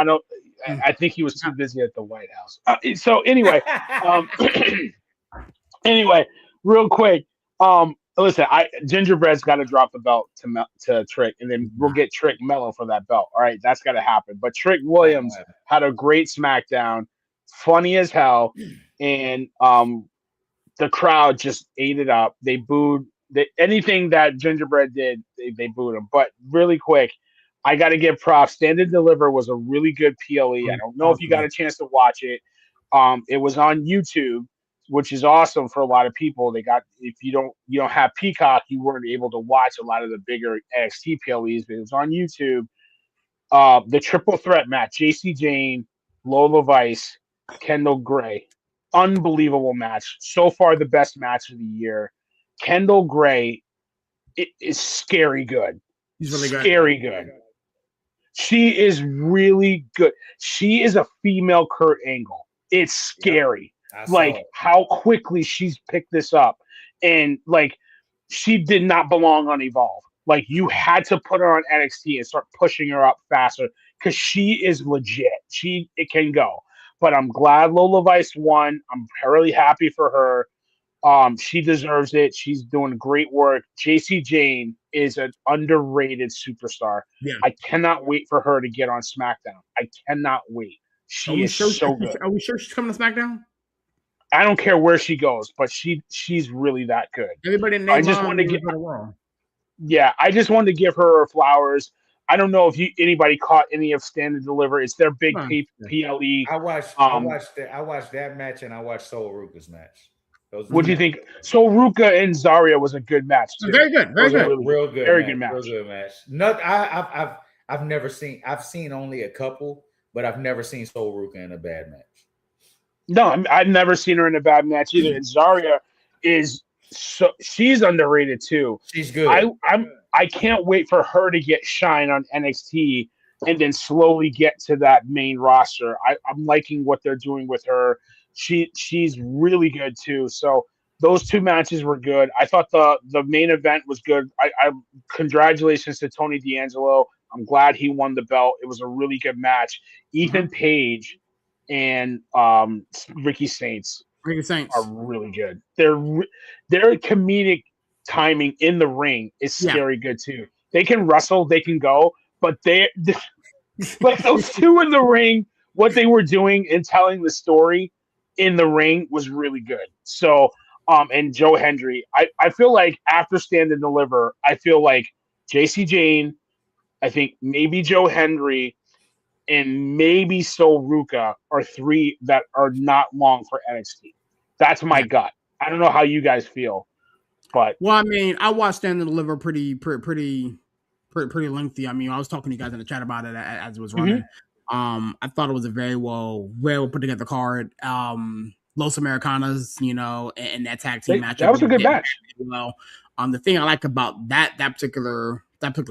don't. I think he was too busy at the White House. So anyway, real quick. Listen, Gingerbread's got to drop the belt to Trick, and then we'll get Trick Mello for that belt. All right, that's got to happen. But Trick Williams had a great SmackDown, funny as hell, and the crowd just ate it up. They booed anything that Gingerbread did. They booed him. But really quick, I got to give props. Stand and Deliver was a really good PLE. I don't know if you got a chance to watch it. It was on YouTube, which is awesome for a lot of people. If you don't have Peacock, you weren't able to watch a lot of the bigger NXT PLEs, but it was on YouTube. The triple threat match: JC Jane, Lola Vice, Kendall Gray. Unbelievable match. So far, the best match of the year. Kendall Gray is scary good. He's really good. Scary good. She is really good. She is a female Kurt Angle. It's scary. Like how quickly she's picked this up. And like she did not belong on Evolve. Like you had to put her on NXT and start pushing her up faster because she is legit. It can go. But I'm glad Lola Vice won. I'm really happy for her. She deserves it. She's doing great work. JC Jane is an underrated superstar. Yeah. I cannot wait for her to get on SmackDown. I cannot wait. She is so good. Are we sure she's coming to SmackDown? I don't care where she goes, but she's really that good. Everybody I just wanted to give her flowers. I don't know if anybody caught any of Stand and Deliver. It's their big PLE. I watched that match, and I watched Sol Ruka's match. What do you think? So Ruka and Zarya was a good match too. Very good, very good, real good, very match, good match. Real good match. I've never seen. I've seen only a couple, but I've never seen Sol Ruka in a bad match. No, I've never seen her in a bad match either. And Zarya she's underrated too. She's good. I can't wait for her to get shine on NXT and then slowly get to that main roster. I'm liking what they're doing with her. She's really good too. So those two matches were good. I thought the main event was good. I congratulations to Tony D'Angelo. I'm glad he won the belt. It was a really good match. Ethan Page and Ricky Saints are really good. Their comedic timing in the ring is scary good too. They can wrestle, they can go, but like those two in the ring, what they were doing and telling the story in the ring was really good. So and Joe Hendry, I feel like after Stand and Deliver, I feel like JC Jane, I think maybe Joe Hendry, and maybe Sol Ruka are three that are not long for NXT. That's my gut. I don't know how you guys feel, but I mean, I watched Stand and Deliver pretty lengthy. I mean, I was talking to you guys in the chat about it as it was running. I thought it was a very well put together card. Los Americanas, and that tag team match. That was a good match. Well, the thing I like about that particular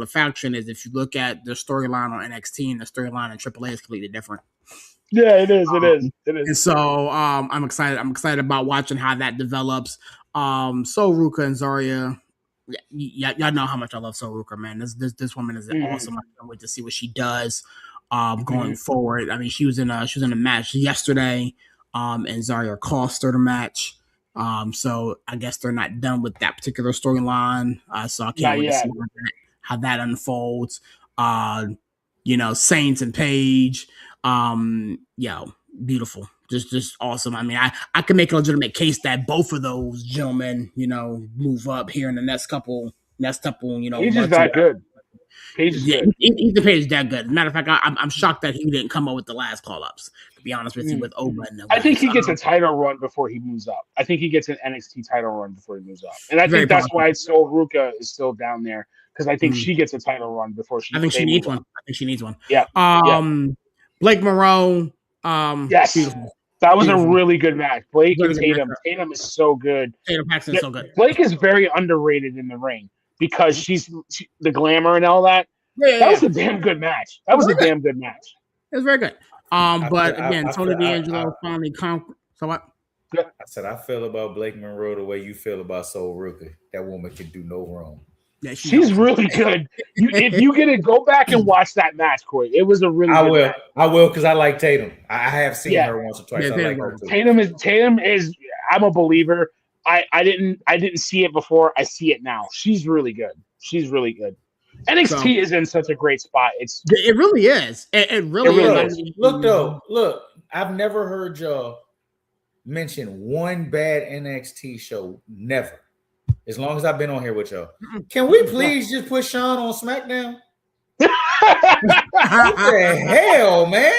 faction is if you look at the storyline on NXT and the storyline in AAA is completely different. Yeah, it is. And so I'm excited. I'm excited about watching how that develops. Sol Ruka and Zarya. Y'all know how much I love Sol Ruka, man. This woman is awesome. I can't wait to see what she does going forward. I mean, she was in a match yesterday, and Zarya cost her the match. So I guess they're not done with that particular storyline. So I can't wait to see how that unfolds. Saints and Page. Beautiful. Just awesome. I mean, I can make a legitimate case that both of those gentlemen, move up here in the next couple. He's just that good. He's the Page is that good. As a matter of fact, I'm shocked that he didn't come up with the last call-ups, to be honest with you, with Oba and I think he gets a title run before he moves up. I think he gets an NXT title run before he moves up. And I think that's why Sol Ruka is still down there, because I think she gets a title run before she. I think she needs one. Yeah. Blake Monroe. Yes. Beautiful. That was a really good match. Blake and Tatum. Tatum is so good. Tatum Paxton is so good. Blake is very underrated in the ring because she's the glamour and all that. That was a damn good match. It was very good. But again, Tony D'Angelo finally conquered. So what? I said I feel about Blake Monroe the way you feel about Sol Ruka. That woman can do no wrong. Yeah, she's really good. If you get to go back and watch that match, Corey, it was a really. I will because I like Tatum. I have seen her once or twice. I like her too. Tatum is. I'm a believer. I didn't see it before. I see it now. She's really good. NXT is in such a great spot. It really is. It really is. Look. I've never heard y'all mention one bad NXT show. Never. As long as I've been on here with y'all. Can we please just put Sean on SmackDown? What the hell, man?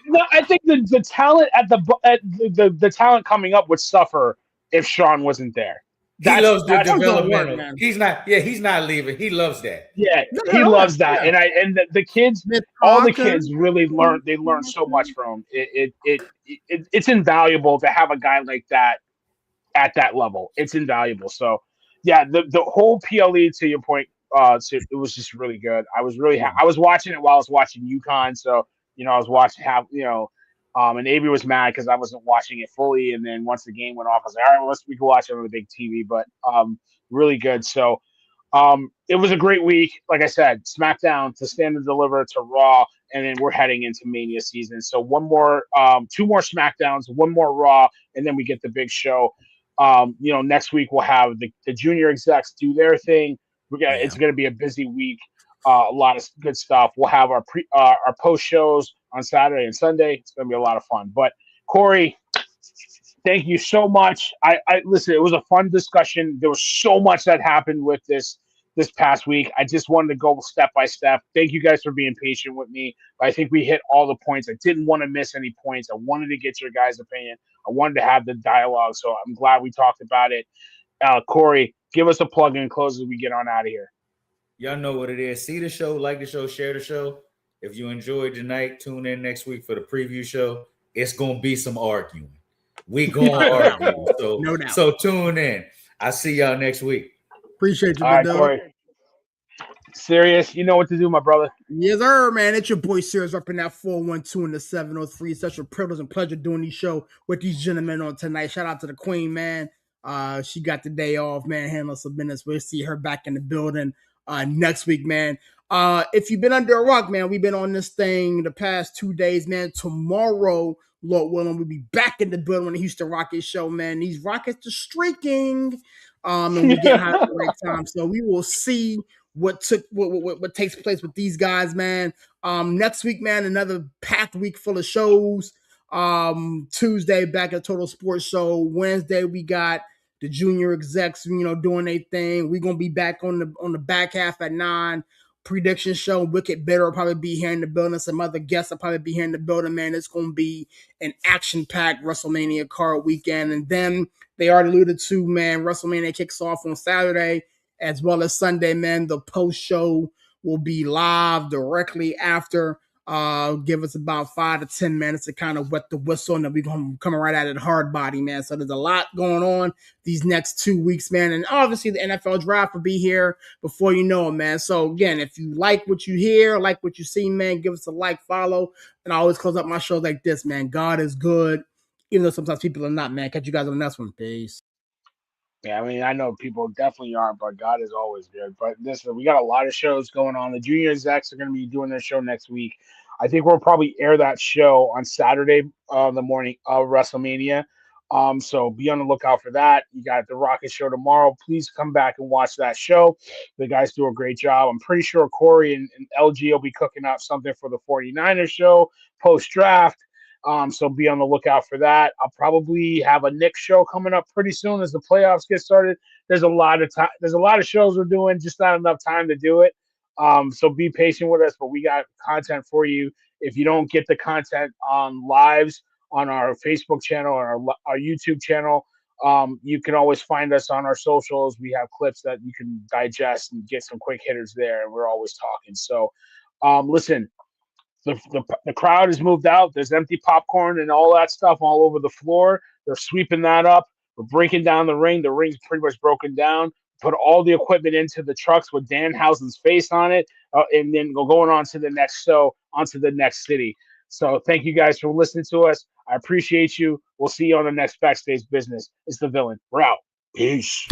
No, I think the talent the talent coming up would suffer if Sean wasn't there. He loves the developmental. He's not leaving. He loves that. Yeah, he loves that. Yeah. And the kids, all the kids really learn. They learn so much from it. It's invaluable to have a guy like that at that level. It's invaluable. So. Yeah, the whole PLE, to your point, it was just really good. I was really I was watching it while I was watching UConn, so I was watching and Avery was mad because I wasn't watching it fully. And then once the game went off, I was like, all right, we can watch it on the big TV. But really good. So it was a great week. Like I said, SmackDown to Stand and Deliver to Raw, and then we're heading into Mania season. So two more SmackDowns, one more Raw, and then we get the big show. Next week we'll have the junior execs do their thing. It's going to be a busy week. A lot of good stuff. We'll have our post shows on Saturday and Sunday. It's going to be a lot of fun. But Corey, thank you so much. I listen. It was a fun discussion. There was so much that happened with this this past week. I just wanted to go step by step. Thank you guys for being patient with me. I think we hit all the points. I didn't want to miss any points. I wanted to get your guys' opinion. I wanted to have the dialogue, so I'm glad we talked about it. Corey, give us a plug and close as we get on out of here. Y'all know what it is. See the show, like the show, share the show. If you enjoyed tonight, tune in next week for the preview show. It's gonna be some arguing. We gonna argue. So, no doubt. So tune in. I'll see y'all next week. Appreciate you, all right, Corey. Serious, you know what to do, my brother. Yes, sir, man. It's your boy Serious up in that 412 and the 703. Such a privilege and pleasure doing these show with these gentlemen on tonight. Shout out to the Queen, man. She got the day off, man. Handling some business. We'll see her back in the building next week, man. If you've been under a rock, man, we've been on this thing the past 2 days, man. Tomorrow, Lord willing, we'll be back in the building on the Houston Rockets show, man. These Rockets are streaking, and we get hot at the right time. So we will see what takes place with these guys, man. Next week, man, another packed week full of shows. Tuesday, back at Total Sports Show. Wednesday, we got the junior execs, doing their thing. We're gonna be back on the back half at 9. Prediction show. Wicked Bitter will probably be here in the building. Some other guests will probably be here in the building, man. It's gonna be an action-packed WrestleMania card weekend. And then they already alluded to, man, WrestleMania kicks off on Saturday as well as Sunday, man. The post show will be live directly after. Give us about 5 to 10 minutes to kind of wet the whistle, and then we're going to come right at it hard body, man. So there's a lot going on these next 2 weeks, man. And obviously the NFL draft will be here before you know it, man. So again, if you like what you hear, like what you see, man, give us a like, follow. And I always close up my shows like this, man. God is good, even though sometimes people are not, man. Catch you guys on the next one. Peace. Yeah, I mean, I know people definitely aren't, but God is always good. But listen, we got a lot of shows going on. The junior execs are going to be doing their show next week. I think we'll probably air that show on Saturday, the morning of WrestleMania. So be on the lookout for that. You got the Rocket show tomorrow. Please come back and watch that show. The guys do a great job. I'm pretty sure Corey and LG will be cooking up something for the 49ers show post-draft. So be on the lookout for that. I'll probably have a Knicks show coming up pretty soon as the playoffs get started. There's a lot of time. There's a lot of shows we're doing, just not enough time to do it. So be patient with us, but we got content for you. If you don't get the content on lives on our Facebook channel or our YouTube channel, you can always find us on our socials. We have clips that you can digest and get some quick hitters there. We're always talking. So listen. The crowd has moved out. There's empty popcorn and all that stuff all over the floor. They're sweeping that up. We're breaking down the ring. The ring's pretty much broken down. Put all the equipment into the trucks with Danhausen's face on it, and then we're going on to the next show, onto the next city. So thank you guys for listening to us. I appreciate you. We'll see you on the next Backstage Business. It's the Villain. We're out. Peace.